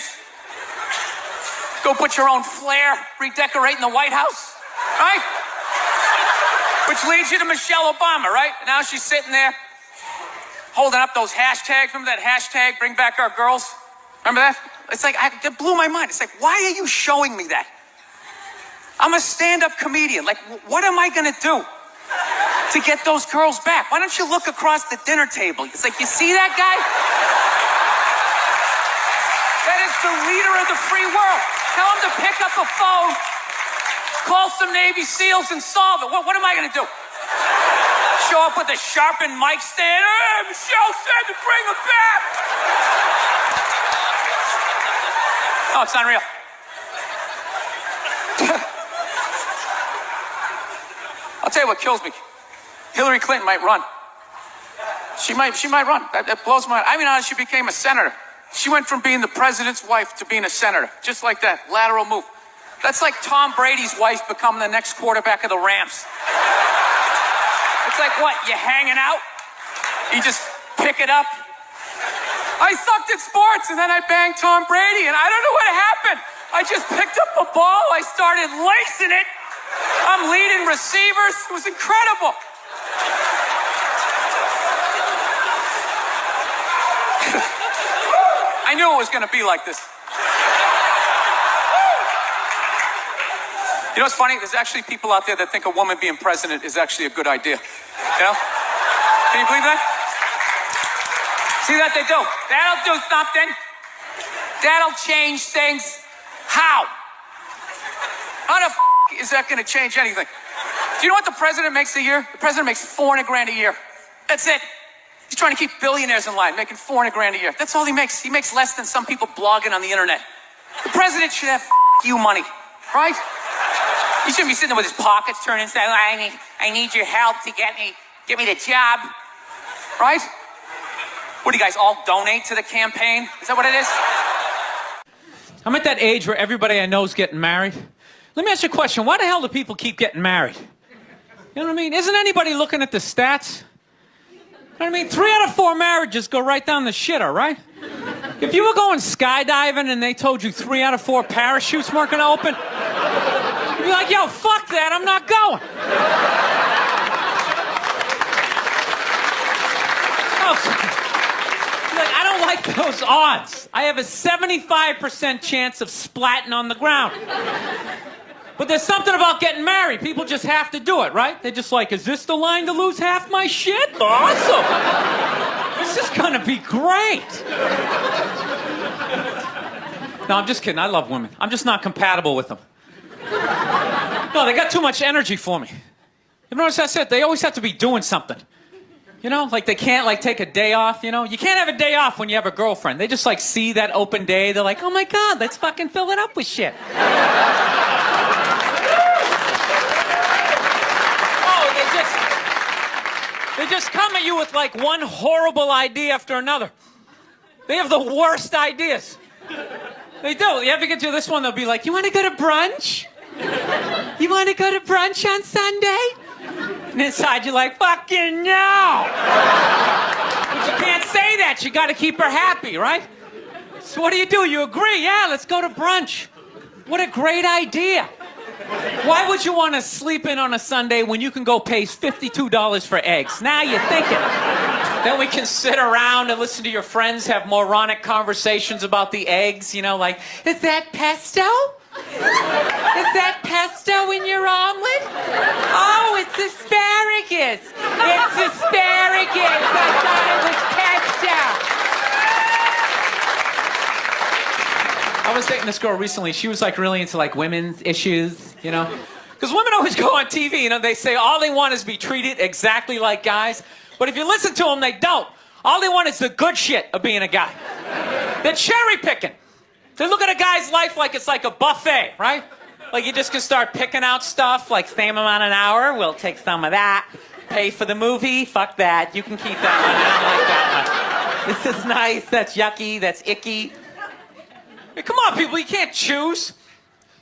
S6: Go put your own flair, redecorating the White House, right? Which leads you to Michelle Obama, right? And now she's sitting there holding up those hashtags. Remember that hashtag, bring back our girls? Remember that? It's like, it blew my mind. It's like, why are you showing me that? I'm a stand-up comedian. Like, what am I gonna do to get those girls back? Why don't you look across the dinner table? It's like, you see that guy? That is the leader of the free world. Tell him to pick up a phone, call some Navy SEALs and solve it. What am I gonna do? Show up with a sharpened mic stand? Hey, Michelle said to bring him back. Oh, it's unreal. I'll tell you what kills me. Hillary Clinton might run. She might run. That blows my mind. I mean, how she became a senator. She went from being the president's wife to being a senator. Just like that. Lateral move. That's like Tom Brady's wife becoming the next quarterback of the Rams. It's like, what, you hanging out? You just pick it up? I sucked at sports, and then I banged Tom Brady, and I don't know what happened. I just picked up a ball. I started lacing it. I'm leading receivers. It was incredible. I knew it was going to be like this. You know what's funny? There's actually people out there that think a woman being president is actually a good idea. You know? Can you believe that? See that they do? That'll do something. That'll change things. How? How the is that going to change anything? Do you know what the president makes a year? The president makes $400 grand a year. That's it. He's trying to keep billionaires in line, making $400 grand a year. That's all he makes. He makes less than some people blogging on the internet. The president should have you money, right? He shouldn't be sitting there with his pockets turned inside. I need your help to get me the job, right? What do you guys all donate to the campaign? Is that what it is?
S5: I'm at that age where everybody I know is getting married. Let me ask you a question. Why the hell do people keep getting married? You know what I mean? Isn't anybody looking at the stats? You know what I mean? 3 out of 4 marriages go right down the shitter, right? If you were going skydiving and they told you 3 out of 4 parachutes weren't going to open, you'd be like, yo, fuck that, I'm not going. Like, I don't like those odds. I have a 75% chance of splatting on the ground. But there's something about getting married. People just have to do it, right? They're just like, is this the line to lose half my shit? Awesome. This is gonna be great. No, I'm just kidding. I love women. I'm just not compatible with them. No, they got too much energy for me. You notice I said they always have to be doing something. You know, like they can't like take a day off, you know? You can't have a day off when you have a girlfriend. They just like see that open day. They're like, oh my God, let's fucking fill it up with shit. They just come at you with like one horrible idea after another. They have the worst ideas. They do. You ever get to this one, they'll be like, you want to go to brunch? You want to go to brunch on Sunday? And inside you're like, fucking no! But you can't say that. You got to keep her happy, right? So what do? You agree? Yeah, let's go to brunch. What a great idea. Why would you want to sleep in on a Sunday when you can go pay $52 for eggs? Now you're thinking. Then we can sit around and listen to your friends have moronic conversations about the eggs, you know, like, is that pesto? Is that pesto in your omelet? Oh, it's asparagus. It's asparagus. I thought it was pesto. I was dating this girl recently. She was like really into like women's issues, you know? Because women always go on TV, you know, they say all they want is to be treated exactly like guys. But if you listen to them, they don't. All they want is the good shit of being a guy. They're cherry picking. They look at a guy's life like it's like a buffet, right? Like you just can start picking out stuff, like same amount an hour, we'll take some of that. Pay for the movie, fuck that. You can keep that one, I don't like that one. This is nice, that's yucky, that's icky. Hey, come on, people, you can't choose.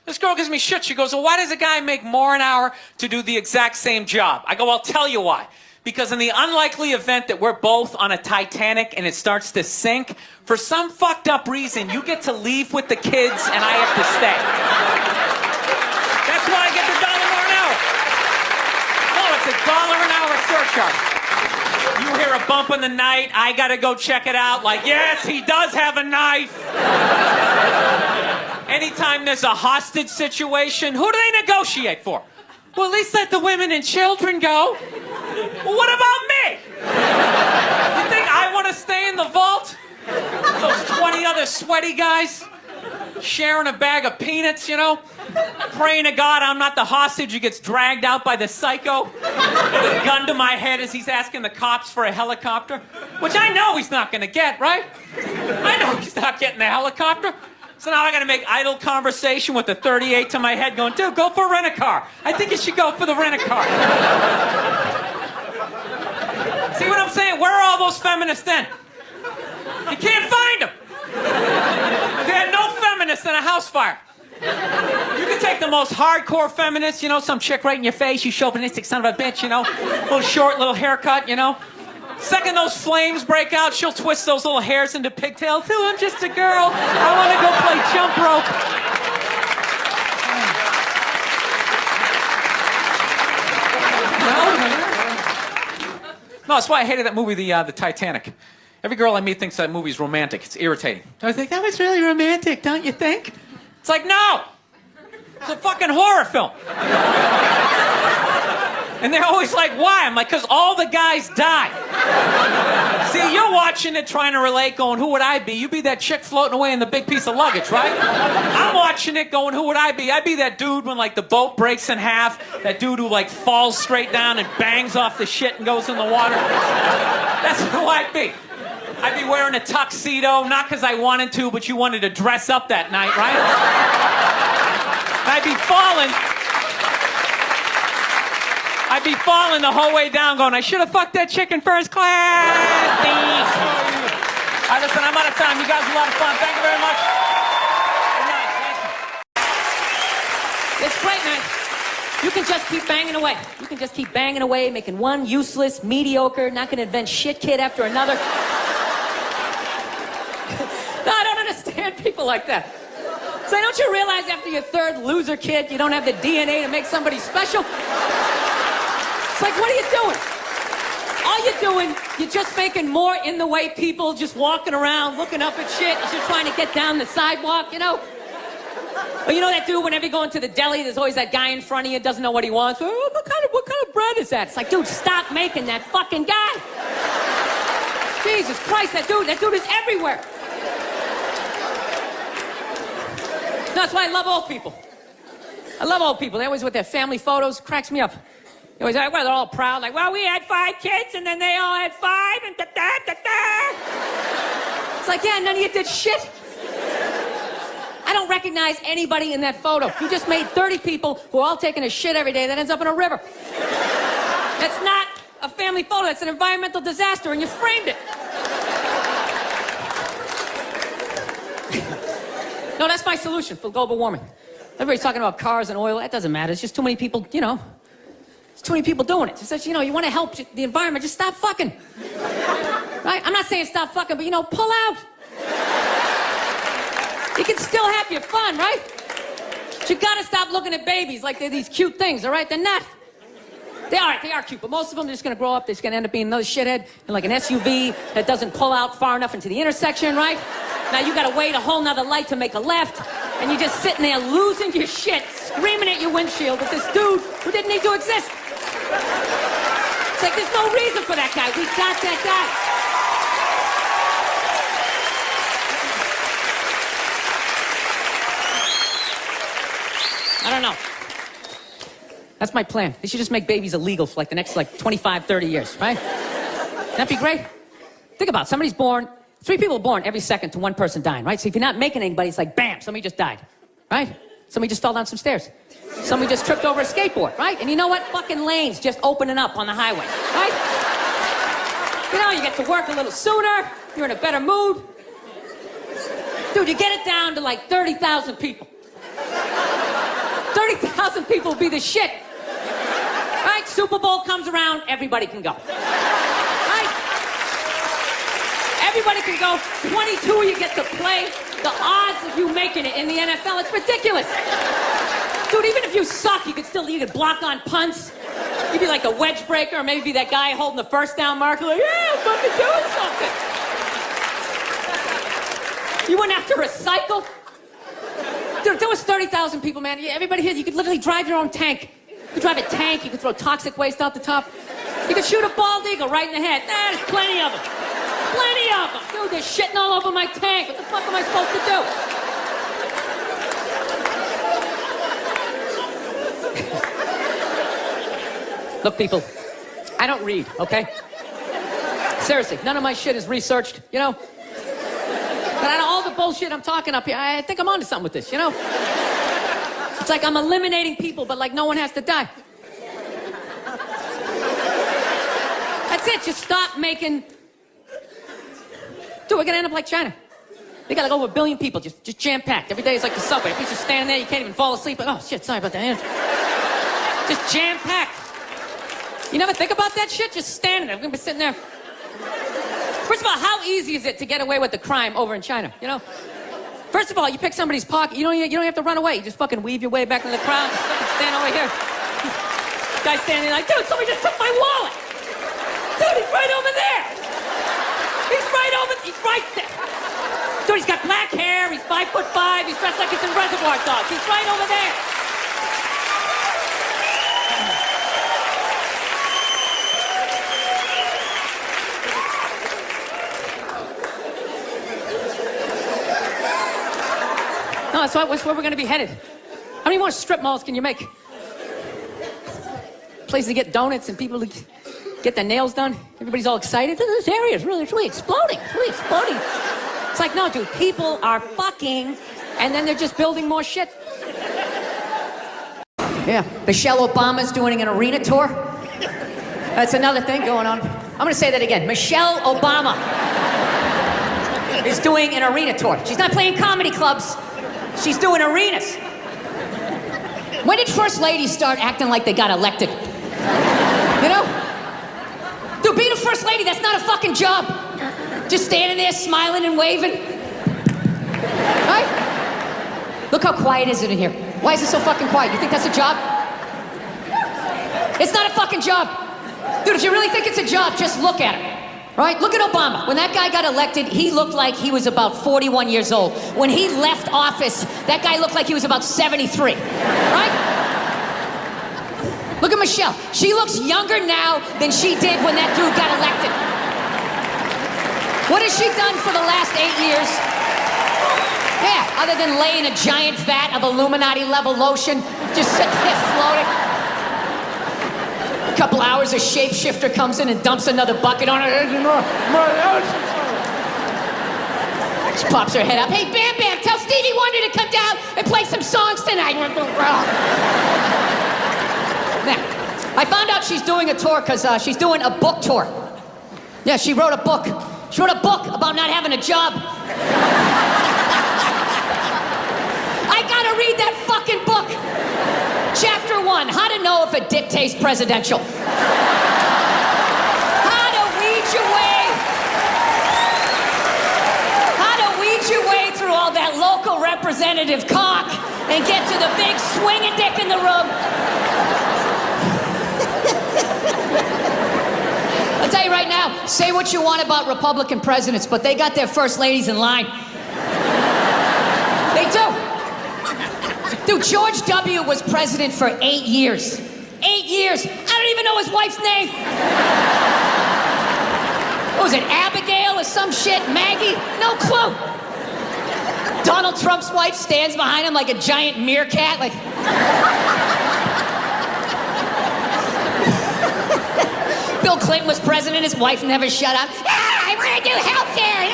S5: This girl gives me shit. She goes, well, why does a guy make more an hour to do the exact same job? I go, I'll tell you why. Because in the unlikely event that we're both on a Titanic and it starts to sink, for some fucked up reason, you get to leave with the kids and I have to stay. That's why I get the $1 more an hour. No, it's $1 an hour surcharge. You hear a bump in the night, I gotta go check it out. Like, yes, he does have a knife. Anytime there's a hostage situation, who do they negotiate for? Well, at least let the women and children go. Well, what about me? You think I want to stay in the vault? Those 20 other sweaty guys sharing a bag of peanuts, you know? Praying to God I'm not the hostage who gets dragged out by the psycho with a gun to my head as he's asking the cops for a helicopter. Which I know he's not going to get, right? I know he's not getting the helicopter. So now I gotta make idle conversation with the 38 to my head going, dude, go for a rent-a-car. I think you should go for the rent-a-car. See what I'm saying? Where are all those feminists then? You can't find them. They had no feminists in a house fire. You can take the most hardcore feminist, you know, some chick right in your face, you chauvinistic son of a bitch, you know, little short, little haircut, you know. Second those flames break out, she'll twist those little hairs into pigtails. Oh, I'm just a girl. I want to go play jump rope. No, that's why I hated that movie, the Titanic. Every girl I meet thinks that movie's romantic. It's irritating. I think, that was really romantic, don't you think? It's like, no! It's a fucking horror film. And they're always like, why? I'm like, because all the guys die. See, you're watching it trying to relate, going, who would I be? You'd be that chick floating away in the big piece of luggage, right? I'm watching it going, who would I be? I'd be that dude when, like, the boat breaks in half, that dude who, like, falls straight down and bangs off the shit and goes in the water. That's who I'd be. I'd be wearing a tuxedo, not because I wanted to, but you wanted to dress up that night, right? I'd be falling the whole way down going, I should have fucked that chick in first class. All right, listen, I'm out of time. You guys are a lot of fun. Thank you very much. Good night. Thank you.
S1: It's great, man. You can just keep banging away. You can just keep banging away, making one useless, mediocre, not gonna invent shit kid after another. No, I don't understand people like that. So don't you realize after your third loser kid, you don't have the DNA to make somebody special? It's like, what are you doing? All you're doing, you're just making more in the way people just walking around, looking up at shit as you're trying to get down the sidewalk, you know? Or you know that dude, whenever you go into the deli, there's always that guy in front of you, doesn't know what he wants. Oh, what kind of bread is that? It's like, dude, stop making that fucking guy. Jesus Christ, that dude is everywhere. No, that's why I love old people. I love old people. They always with their family photos, cracks me up. They always like, well, they're all proud, like, well, we had 5 kids, and then they all had 5, and da-da-da-da. It's like, yeah, none of you did shit. I don't recognize anybody in that photo. You just made 30 people who are all taking a shit every day that ends up in a river. That's not a family photo. That's an environmental disaster, and you framed it. No, that's my solution for global warming. Everybody's talking about cars and oil. That doesn't matter. It's just too many people, you know. There's too many people doing it. It's just, you know, you want to help the environment, just stop fucking. Right? I'm not saying stop fucking, but, you know, pull out. You can still have your fun, right? But you gotta stop looking at babies like they're these cute things, all right? They're not. They are cute, but most of them are just gonna grow up, they're just gonna end up being another shithead in like an SUV that doesn't pull out far enough into the intersection, right? Now you gotta wait a whole nother light to make a left, and you're just sitting there losing your shit, screaming at your windshield at this dude who didn't need to exist. It's like there's no reason for that guy. We got that guy. I don't know. That's my plan. They should just make babies illegal for like the next 25, 30 years, right? That'd be great. Think about it. Somebody's born, 3 people are born every second to 1 person dying, right? So if you're not making anybody, it's like, bam, somebody just died, right? Somebody just fell down some stairs. Somebody just tripped over a skateboard, right? And you know what? Fucking lanes just opening up on the highway, right? You know, you get to work a little sooner.
S5: you're in a better mood. Dude, you get it down to like 30,000 people. 30,000 people will be the shit. Right? Super Bowl comes around, everybody can go. Right? Everybody can go. 22 you get to play. The odds of you making it in the NFL, it's ridiculous. Dude, even if you suck, you could block on punts. You'd be like a wedge breaker, or maybe be that guy holding the first down marker, like, yeah, I'm fucking doing something. You wouldn't have to recycle. Dude, if there was 30,000 people, man, everybody here, you could literally drive your own tank. You could drive a tank, you could throw toxic waste out the top. You could shoot a bald eagle right in the head. Nah, there's plenty of them. Plenty of them. Dude, they're shitting all over my tank. What the fuck am I supposed to do? Look, people, I don't read, okay? Seriously, none of my shit is researched, you know? But out of all the bullshit I'm talking up here, I think I'm onto something with this, you know? It's like I'm eliminating people, but like no one has to die. That's it, just stop making... Dude, we're gonna end up like China. They got like over 1 billion people, just jam-packed. Every day is like the subway. You're just standing there, you can't even fall asleep. Like, oh, shit, sorry about that. Just jam-packed. You never think about that shit? Just standing there. We're gonna be sitting there. First of all, how easy is it to get away with the crime over in China, you know? First of all, you pick somebody's pocket, you don't have to run away. You just fucking weave your way back into the crowd, just fucking stand over here. Guy's standing there like, dude, somebody just took my wallet. Dude, he's right over there. He's right there. Dude, he's got black hair, he's 5'5", he's dressed like he's in Reservoir Dogs. He's right over there. No, that's where we're going to be headed. How many more strip malls can you make? Places to get donuts and people to get their nails done. Everybody's all excited. This area is really exploding. It's really exploding. It's like, no, dude, people are fucking, and then they're just building more shit.
S1: Yeah, Michelle Obama's doing an arena tour. That's another thing going on. I'm gonna say that again. Michelle Obama is doing an arena tour. She's not playing comedy clubs. She's doing arenas. When did first ladies start acting like they got elected? You know? Dude, being a first lady, that's not a fucking job. Just standing there smiling and waving. Right? Look how quiet is it in here. Why is it so fucking quiet? You think that's a job? It's not a fucking job. Dude, if you really think it's a job, just look at it. Right? Look at Obama. When that guy got elected, he looked like he was about 41 years old. When he left office, that guy looked like he was about 73. Right? Look at Michelle. She looks younger now than she did when that dude got elected. What has she done for the last 8 years? Yeah, other than lay in a giant vat of Illuminati-level lotion, just sitting there floating. A couple hours, a shapeshifter comes in and dumps another bucket on her. She pops her head up. Hey, Bam Bam, tell Stevie Wonder to come down and play some songs tonight. Now, I found out she's doing a tour because she's doing a book tour. Yeah, she wrote a book. She wrote a book about not having a job. I gotta read that fucking book. Chapter 1, how to know if a dick tastes presidential. How to weed your way through all that local representative cock and get to the big swinging dick in the room. I'll tell you right now, say what you want about Republican presidents, but they got their first ladies in line. They do. Dude, George W. was president for 8 years. 8 years. I don't even know his wife's name. What was it, Abigail or some shit? Maggie? No clue. Donald Trump's wife stands behind him like a giant meerkat, like... Bill Clinton was president, his wife never shut up. I want to do healthcare.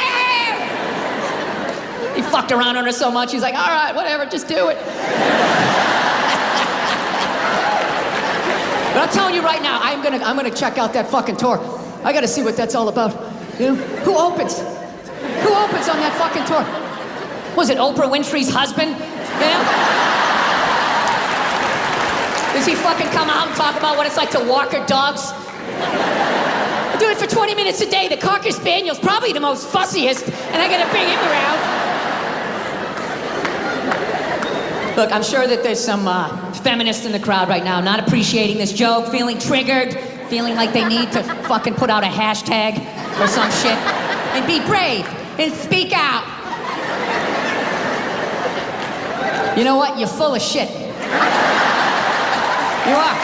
S1: He fucked around on her so much, he's like, all right, whatever, just do it. But I'm telling you right now, I'm gonna check out that fucking tour. I gotta see what that's all about. You know? Who opens? Who opens on that fucking tour? Was it Oprah Winfrey's husband? You know? Does he fucking come out and talk about what it's like to walk her dogs? I do it for 20 minutes a day. The Cocker Spaniel's probably the most fussiest, and I gotta bring him around. Look, I'm sure that there's some feminists in the crowd right now not appreciating this joke, feeling triggered, feeling like they need to fucking put out a hashtag or some shit. And be brave and speak out. You know what? You're full of shit. You are.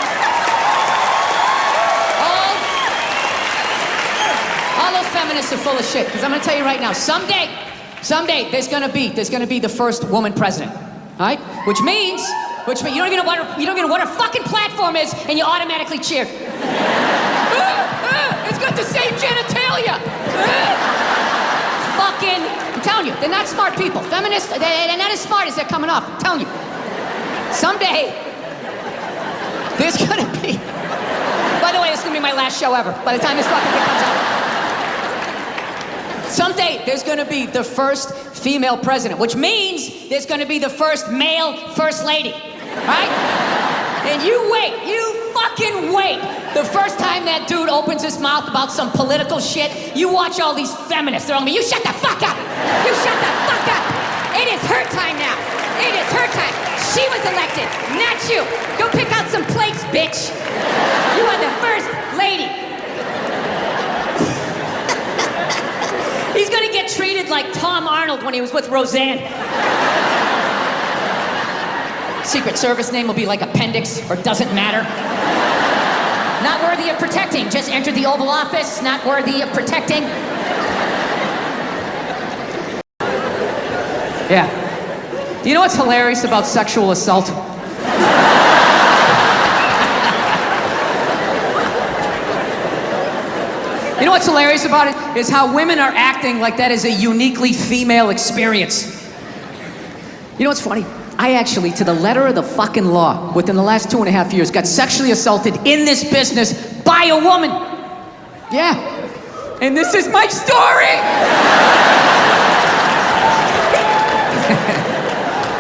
S1: All those feminists are full of shit. Because I'm gonna tell you right now, someday, there's gonna be the first woman president. All right? Which means you don't even know what her fucking platform is, and you automatically cheer. It's got the same genitalia. Fucking, I'm telling you, they're not smart people. Feminists, they're not as smart as they're coming off. I'm telling you. Someday, there's gonna be. By the way, this is gonna be my last show ever. By the time this fucking thing comes out. Someday, there's gonna be the first female president, which means there's gonna be the first male first lady, right? And you fucking wait. The first time that dude opens his mouth about some political shit, you watch all these feminists. They're all me, you shut the fuck up. You shut the fuck up. It is her time now. It is her time. She was elected, not you. Go pick out some plates, bitch. You are the first lady. He's gonna get treated like Tom Arnold when he was with Roseanne. Secret Service name will be like Appendix or Doesn't Matter. Not worthy of protecting. Just entered the Oval Office. Not worthy of protecting. Yeah. Do you know what's hilarious about sexual assault? You know what's hilarious about it? Is how women are acting like that is a uniquely female experience. You know what's funny? I actually, to the letter of the fucking law, within the last 2.5 years, got sexually assaulted in this business by a woman. Yeah. And this is my story!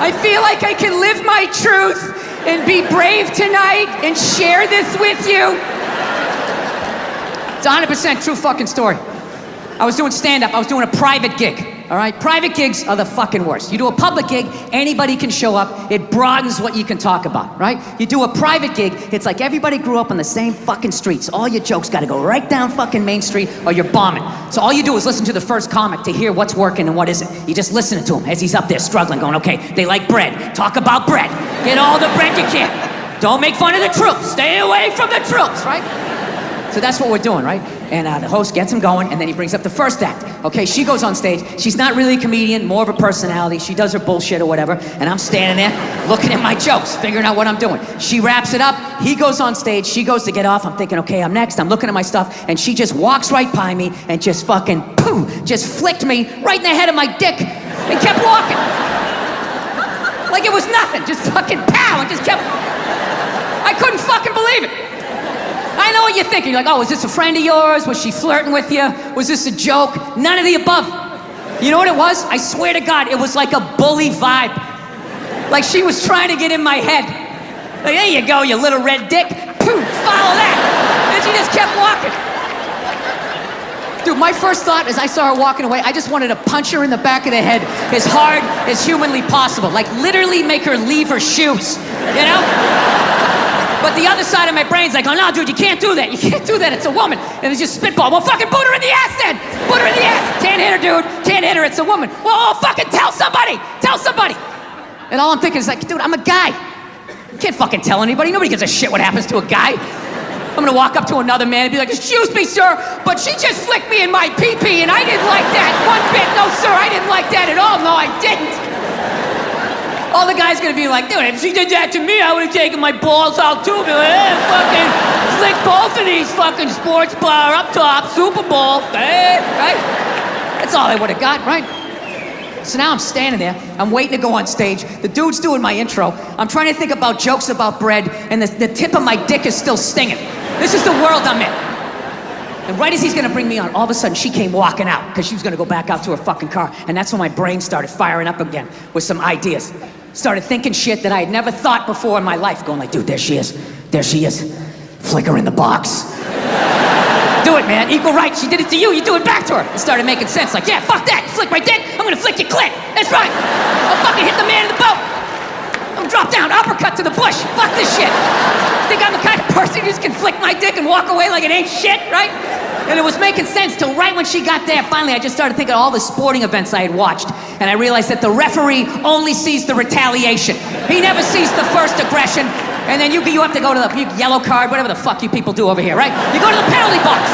S1: I feel like I can live my truth and be brave tonight and share this with you. It's a 100% true fucking story. I was doing stand-up. I was doing a private gig. All right? Private gigs are the fucking worst. You do a public gig, anybody can show up. It broadens what you can talk about, right? You do a private gig, it's like everybody grew up on the same fucking streets. All your jokes gotta go right down fucking Main Street or you're bombing. So all you do is listen to the first comic to hear what's working and what isn't. You just listen to him as he's up there struggling, going, okay, they like bread. Talk about bread. Get all the bread you can. Don't make fun of the troops. Stay away from the troops, right? So that's what we're doing, right? And the host gets him going, and then he brings up the first act. Okay, she goes on stage. She's not really a comedian, more of a personality. She does her bullshit or whatever, and I'm standing there looking at my jokes, figuring out what I'm doing. She wraps it up. He goes on stage. She goes to get off. I'm thinking, okay, I'm next. I'm looking at my stuff, and she just walks right by me and just fucking, boom, just flicked me right in the head of my dick and kept walking. Like it was nothing. Just fucking pow, and just kept... I couldn't fucking believe it. I know what you're thinking. You're like, oh, was this a friend of yours? Was she flirting with you? Was this a joke? None of the above. You know what it was? I swear to God, it was like a bully vibe. Like she was trying to get in my head. Like, there you go, you little red dick. Poof, follow that. And she just kept walking. Dude, my first thought as I saw her walking away, I just wanted to punch her in the back of the head as hard as humanly possible. Like literally make her leave her shoes, you know? But the other side of my brain's like, oh no, dude, you can't do that. You can't do that, it's a woman. And it's just spitball. Well, fucking put her in the ass then. Put her in the ass. Can't hit her, dude. Can't hit her, it's a woman. Well, fucking tell somebody. Tell somebody. And all I'm thinking is like, dude, I'm a guy. You can't fucking tell anybody. Nobody gives a shit what happens to a guy. I'm gonna walk up to another man and be like, excuse me, sir, but she just flicked me in my pee-pee and I didn't like that one bit. No, sir, I didn't like that at all. No, I didn't. All the guy's gonna be like, dude, if she did that to me, I would've taken my balls out too. Be like, hey, fucking flick both of these fucking sports bar up top, Super Bowl, hey, right? That's all I would've got, right? So now I'm standing there, I'm waiting to go on stage, the dude's doing my intro, I'm trying to think about jokes about bread, and the tip of my dick is still stinging. This is the world I'm in. And right as he's gonna bring me on, all of a sudden she came walking out because she was gonna go back out to her fucking car. And that's when my brain started firing up again with some ideas. Started thinking shit that I had never thought before in my life. Going like, dude, there she is. There she is. Flick her in the box. Do it, man. Equal rights. She did it to you. You do it back to her. It started making sense. Like, yeah, fuck that. You flick my dick. I'm gonna flick your clit. That's right. I'll fucking hit the man in the boat. I'll drop down, uppercut to the bush. Fuck this shit. Think I'm the kind of person who just can flick my dick and walk away like it ain't shit, right? And it was making sense till right when she got there. Finally, I just started thinking of all the sporting events I had watched. And I realized that the referee only sees the retaliation. He never sees the first aggression. And then you have to go to the yellow card, whatever the fuck you people do over here, right? You go to the penalty box.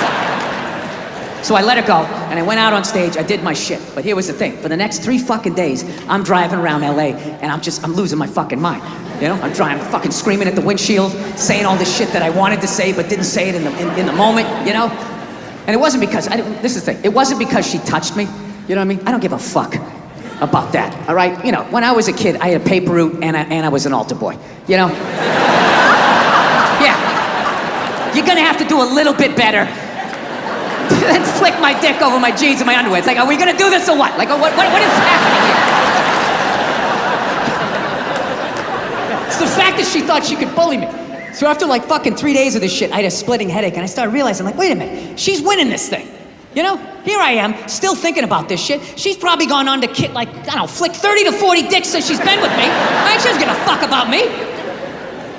S1: So I let her go, and I went out on stage, I did my shit. But here was the thing, for the next 3 fucking days, I'm driving around LA, and I'm losing my fucking mind. You know, I'm driving, fucking screaming at the windshield, saying all this shit that I wanted to say, but didn't say it in the moment, you know? And it wasn't because, this is the thing, it wasn't because she touched me, you know what I mean? I don't give a fuck about that, all right? You know, when I was a kid, I had a paper route, and I was an altar boy, you know? Yeah. You're gonna have to do a little bit better than flick my dick over my jeans and my underwear. It's like, are we gonna do this or what? Like, what is happening here? It's the fact that she thought she could bully me. So after like fucking 3 days of this shit, I had a splitting headache, and I started realizing, like, wait a minute, she's winning this thing. You know, here I am, still thinking about this shit. She's probably gone on to like, I don't know, flick 30 to 40 dicks since she's been with me. Right? She doesn't give a fuck about me.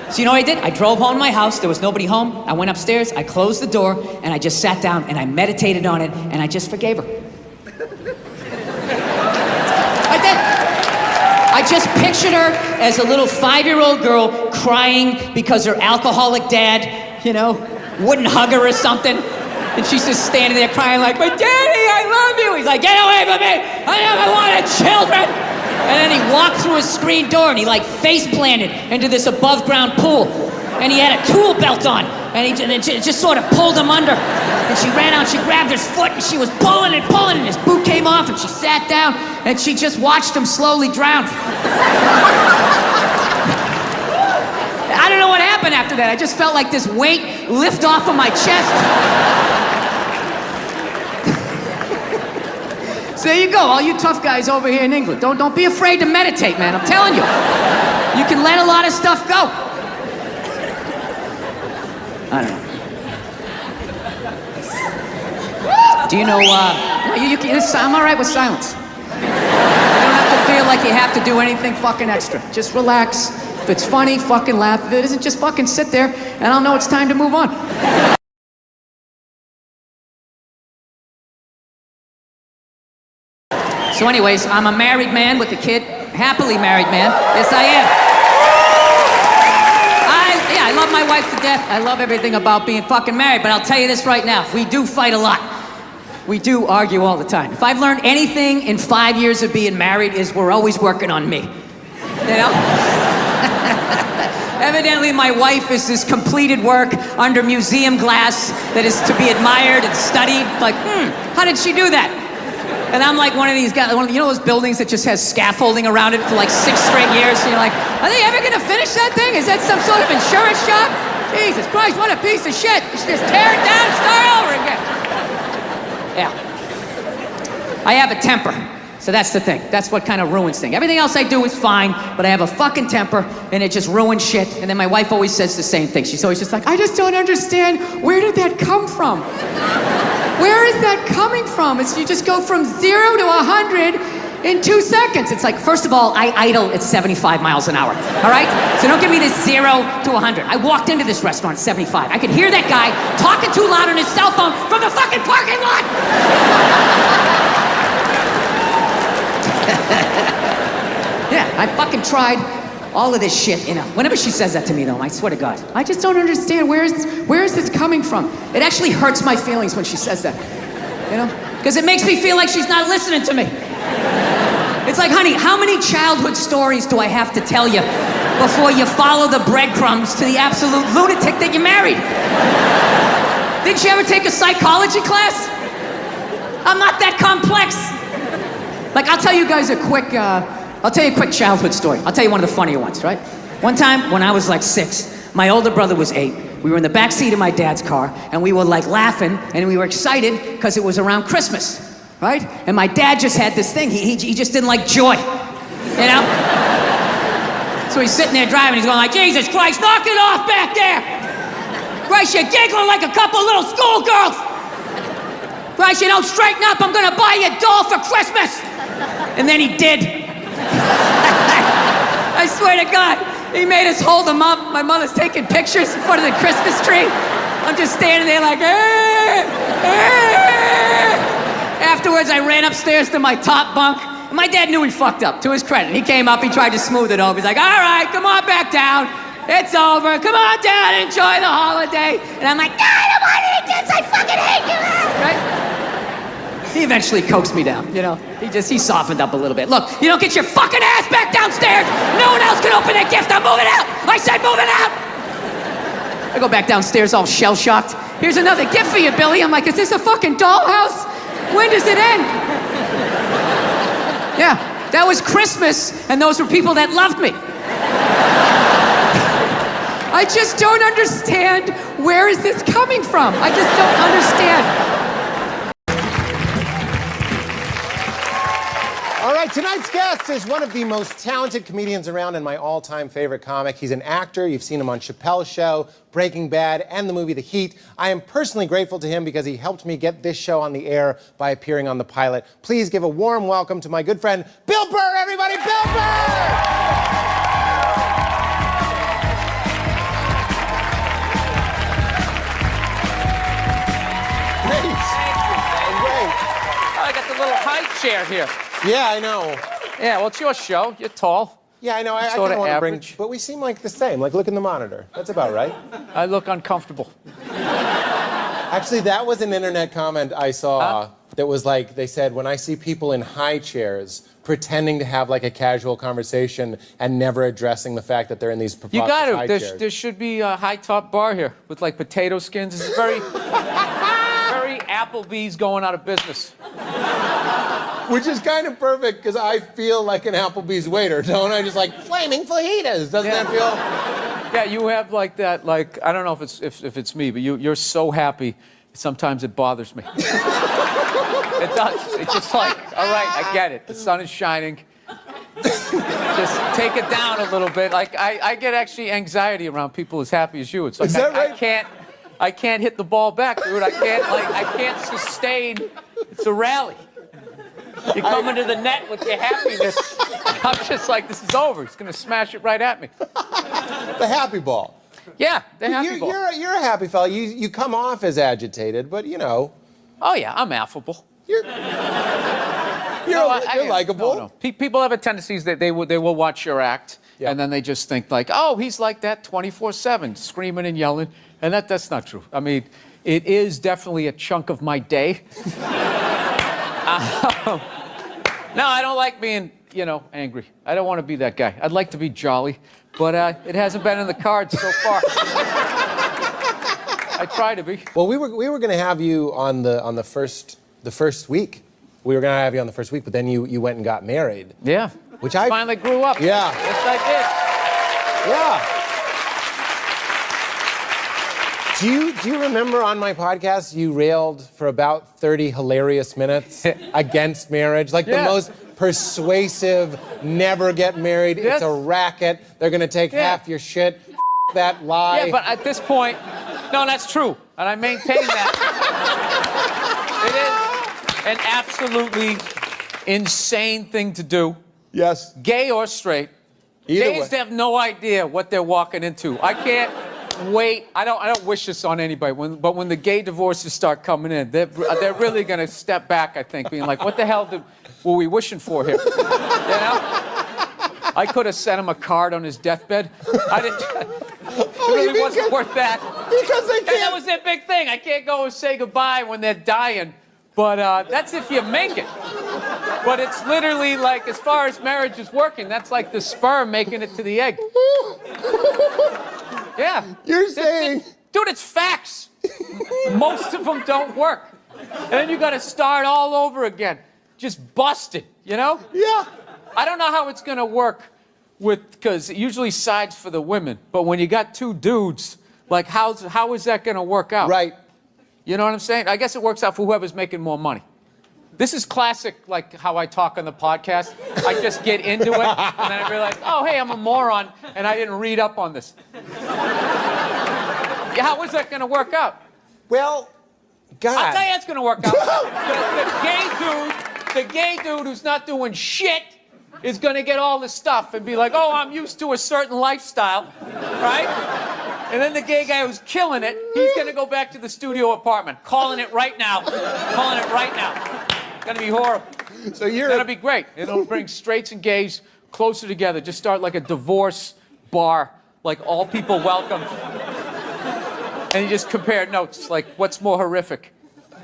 S1: So you know what I did? I drove home to my house, there was nobody home. I went upstairs, I closed the door, and I just sat down and I meditated on it, and I just forgave her. I did. I just pictured her as a little 5-year-old girl crying because her alcoholic dad, you know, wouldn't hug her or something. And she's just standing there crying like, but Daddy, I love you. He's like, get away from me. I never wanted children. And then he walked through a screen door and he like face planted into this above ground pool. And he had a tool belt on. And it just sort of pulled him under. And she ran out, she grabbed his foot and she was pulling and pulling and his boot came off and she sat down and she just watched him slowly drown. I don't know what happened after that. I just felt like this weight lift off of my chest. So there you go, all you tough guys over here in England. Don't be afraid to meditate, man. I'm telling you. You can let a lot of stuff go. I don't know. Do you know, I'm all right with silence. You don't have to feel like you have to do anything fucking extra. Just relax. If it's funny, fucking laugh. If it isn't, just fucking sit there and I'll know it's time to move on. So anyways, I'm a married man with a kid. Happily married man. Yes, I am. I love my wife to death. I love everything about being fucking married, but I'll tell you this right now. We do fight a lot. We do argue all the time. If I've learned anything in 5 years of being married is we're always working on me. You know? Evidently, my wife is this completed work under museum glass that is to be admired and studied. Like, how did she do that? And I'm like one of these guys, you know those buildings that just has scaffolding around it for like 6 straight years? And you're like, are they ever gonna finish that thing? Is that some sort of insurance job? Jesus Christ, what a piece of shit. You should just tear it down and start over again. Yeah. I have a temper. So that's the thing. That's what kind of ruins things. Everything else I do is fine, but I have a fucking temper, and it just ruins shit. And then my wife always says the same thing. She's always just like, I just don't understand. Where did that come from? Where is that coming from? It's you just go from 0 to 100 in 2 seconds. It's like, first of all, I idle at 75 miles an hour, all right? So don't give me this 0 to 100. I walked into this restaurant at 75. I could hear that guy talking too loud on his cell phone from the fucking parking lot. Yeah, I fucking tried all of this shit, you know. Whenever she says that to me, though, I swear to God, I just don't understand. Where is this coming from? It actually hurts my feelings when she says that, you know? Because it makes me feel like she's not listening to me. It's like, honey, how many childhood stories do I have to tell you before you follow the breadcrumbs to the absolute lunatic that you married? Didn't you ever take a psychology class? I'm not that complex. Like, I'll tell you guys a quick childhood story. I'll tell you one of the funnier ones, right? One time, when I was like 6, My older brother was 8. We were in the back seat of my dad's car, and we were like laughing, and we were excited because it was around Christmas, right? And my dad just had this thing. He just didn't like joy, you know? So he's sitting there driving. He's going like, Jesus Christ, knock it off back there! Christ, you're giggling like a couple little schoolgirls! Christ, you don't straighten up, I'm gonna buy you a doll for Christmas! And then he did. I swear to God, he made us hold him up. My mother's taking pictures in front of the Christmas tree. I'm just standing there like, Afterwards, I ran upstairs to my top bunk. My dad knew he fucked up, to his credit. He came up, he tried to smooth it over. He's like, all right, come on back down. It's over. Come on down, enjoy the holiday. And I'm like, God, I don't want to eat this. I fucking hate you. Right? He eventually coaxed me down, you know? He softened up a little bit. Look, you don't get your fucking ass back downstairs. No one else can open that gift. I'm moving out. I said moving out. I go back downstairs all shell-shocked. Here's another gift for you, Billy. I'm like, is this a fucking dollhouse? When does it end? Yeah, that was Christmas, and those were people that loved me. I just don't understand, where is this coming from? I just don't understand.
S7: All right, tonight's guest is one of the most talented comedians around and my all-time favorite comic. He's an actor. You've seen him on Chappelle's Show, Breaking Bad, and the movie The Heat. I am personally grateful to him because he helped me get this show on the air by appearing on the pilot. Please give a warm welcome to my good friend, Bill Burr, everybody! Bill Burr!
S5: I got the little high chair here.
S7: Yeah, I know.
S5: Yeah, well, it's your show. You're tall.
S7: Yeah, I know. I
S5: Sort
S7: kind
S5: of
S7: of want to bring...
S5: average.
S7: But we seem like the same. Like, look in the monitor. That's about right.
S5: I look uncomfortable.
S7: Actually, that was an internet comment I saw that was like, they said, when I see people in high chairs pretending to have like a casual conversation and never addressing the fact that they're in these
S5: You
S7: preposterous
S5: got to.
S7: high
S5: There,
S7: chairs.
S5: there should be a high top bar here with like potato skins. This is very, very Applebee's going out of business.
S7: Which is kind of perfect because I feel like an Applebee's waiter, don't I? Just like flaming fajitas. Doesn't that feel?
S5: Yeah, you have like that. Like I don't know if it's me, but you're so happy. Sometimes it bothers me. It does. It's just like, all right, I get it. The sun is shining. Just take it down a little bit. Like I get actually anxiety around people as happy as you. It's like
S7: Is that right?
S5: I can't hit the ball back, dude. I can't sustain. It's a rally. You come into the net with your happiness. I'm just like, this is over. He's gonna smash it right at me.
S7: The happy ball.
S5: Yeah, the happy ball.
S7: You're a happy fella. You come off as agitated, but you know.
S5: Oh yeah, I'm affable.
S7: You're likable.
S5: No. People have a tendency that they will watch your act,
S7: Yeah.
S5: and then they just think like, oh, he's like that 24/7, screaming and yelling, and that's not true. I mean, it is definitely a chunk of my day. No, I don't like being, angry. I don't want to be that guy. I'd like to be jolly, but it hasn't been in the cards so far. I try to be.
S7: Well, we were going to have you on the first week. We were going to have you on the first week, but then you went and got married.
S5: Yeah.
S7: Which I
S5: finally grew up.
S7: Yeah.
S5: Yes, I
S7: did. Yeah. Do you remember on my podcast you railed for about 30 hilarious minutes against marriage? Like the most persuasive, never get married, it's a racket, they're going to take half your shit, that lie.
S5: Yeah, but at this point, no, that's true. And I maintain that. It is an absolutely insane thing to do.
S7: Yes.
S5: Gay or straight.
S7: Either
S5: Gays
S7: way.
S5: have no idea what they're walking into. I can't wait. I don't wish this on anybody. But when the gay divorces start coming in, they're really going to step back, I think, being like, what the hell were we wishing for here? You know? I could have sent him a card on his deathbed. I didn't. It really wasn't worth that.
S7: Because they can't.
S5: That was their big thing. I can't go and say goodbye when they're dying. But that's if you make it. But it's literally like, as far as marriage is working, that's like the sperm making it to the egg. Yeah.
S7: You're saying...
S5: Dude, it's facts. Most of them don't work. And then you got to start all over again. Just busted, you know?
S7: Yeah.
S5: I don't know how it's going to work because it usually sides for the women. But when you got two dudes, like how is that going to work out?
S7: Right.
S5: You know what I'm saying? I guess it works out for whoever's making more money. This is classic, like how I talk on the podcast. I just get into it, and then I realize, oh, hey, I'm a moron, and I didn't read up on this. Yeah, how is that going to work out?
S7: Well, God.
S5: I'll tell you it's going to work out. The gay dude who's not doing shit is going to get all the stuff and be like, oh, I'm used to a certain lifestyle, right? And then the gay guy who's killing it, he's going to go back to the studio apartment, calling it right now. Calling it right now. It's going to be horrible.
S7: So you're...
S5: That'll be great. It'll bring straights and gays closer together. Just start like a divorce bar, like all people welcome. And you just compare notes, like what's more horrific?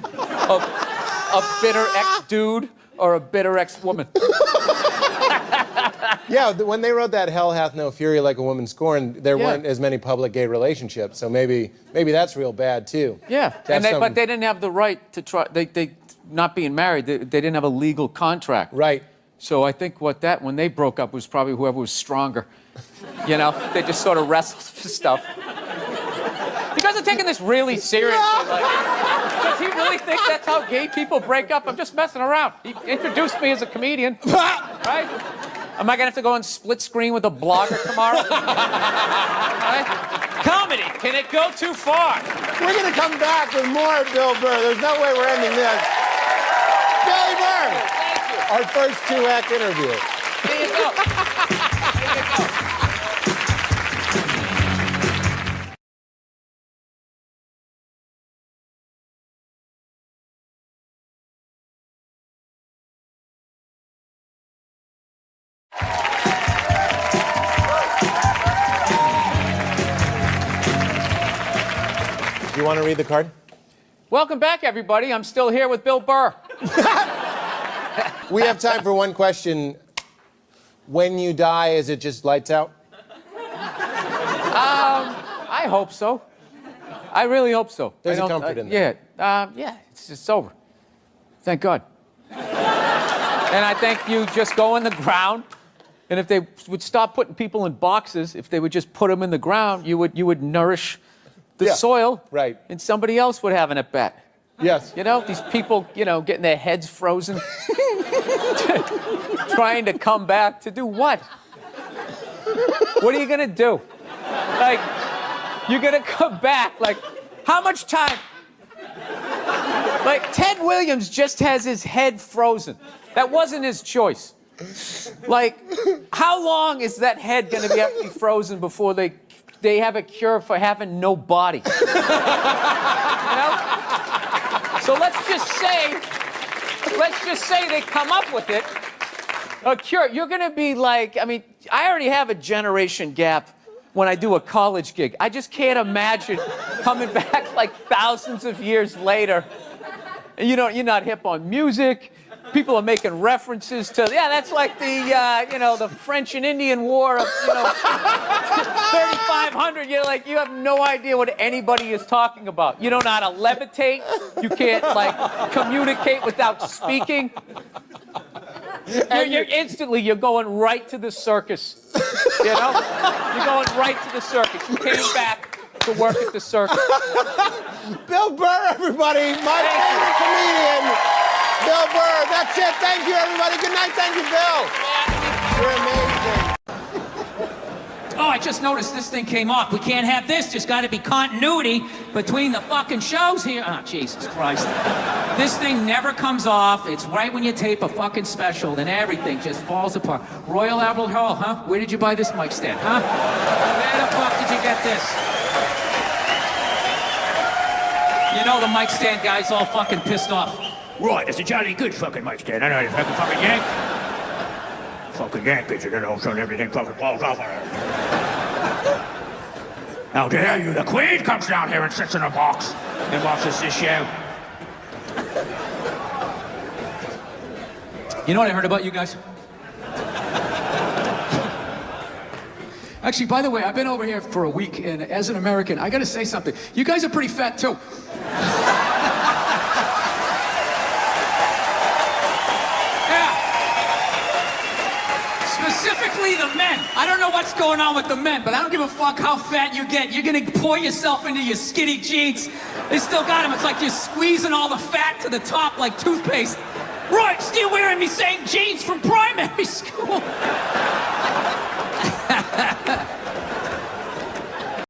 S5: A bitter ex-dude or a bitter ex-woman?
S7: Yeah, when they wrote that "Hell hath no fury like a woman scorned," there weren't as many public gay relationships, so maybe that's real bad too.
S5: Yeah, but they didn't have the right to try. They not being married, they didn't have a legal contract.
S7: Right.
S5: So I think when they broke up was probably whoever was stronger. You know, they just sort of wrestled for stuff. You guys are taking this really seriously. Like, does he really think that's how gay people break up? I'm just messing around. He introduced me as a comedian, right? Am I gonna have to go on split screen with a blogger tomorrow? Right? Comedy, can it go too far?
S7: We're gonna come back with more Bill Burr. There's no way we're ending this. Billy Burr!
S5: Thank you.
S7: Our first two-act interview.
S5: There you go. There you go.
S7: Do you want to read the card?
S5: Welcome back, everybody. I'm still here with Bill Burr.
S7: We have time for one question. When you die, is it just lights out?
S5: I hope so. I really hope so.
S7: There's a comfort in that.
S5: Yeah, it's over. Thank God. And I think you just go in the ground, and if they would stop putting people in boxes, if they would just put them in the ground, you would nourish the soil,
S7: right?
S5: And somebody else would have an at-bat.
S7: Yes.
S5: You know, these people, getting their heads frozen, trying to come back to do what? What are you gonna do? Like, you're gonna come back, like, how much time? Like, Ted Williams just has his head frozen. That wasn't his choice. Like, how long is that head gonna have to be frozen before they have a cure for having no body? You know? So let's just say they come up with it, a cure. You're gonna be like, I already have a generation gap when I do a college gig. I just can't imagine coming back like thousands of years later. And you're not hip on music. People are making references to, that's like the French and Indian War of, 3,500. You're like, you have no idea what anybody is talking about. You don't know how to levitate. You can't, communicate without speaking. You're going right to the circus. You're going right to the circus. You came back to work at the circus.
S7: Bill Burr, everybody. My favorite comedian. Bill Burr, that's it. Thank you, everybody. Good night. Thank you, Bill. You're amazing.
S2: Oh, I just noticed this thing came off. We can't have this. There's got to be continuity between the fucking shows here. Oh, Jesus Christ. This thing never comes off. It's right when you tape a fucking special, then everything just falls apart. Royal Albert Hall, huh? Where did you buy this mic stand, huh? Where the fuck did you get this? You know the mic stand guy's all fucking pissed off. Right, it's a jolly good fucking mic stand. I know you fucking yank. Fucking yank it, and then all of a sudden everything fucking falls off. How dare you? The Queen comes down here and sits in a box and watches this show. You know what I heard about you guys? Actually, by the way, I've been over here for a week, and as an American, I gotta say something. You guys are pretty fat, too. Especially the men. I don't know what's going on with the men, but I don't give a fuck how fat you get. You're gonna pour yourself into your skinny jeans. They still got them. It's like you're squeezing all the fat to the top like toothpaste. Roy, still wearing me same jeans from primary school.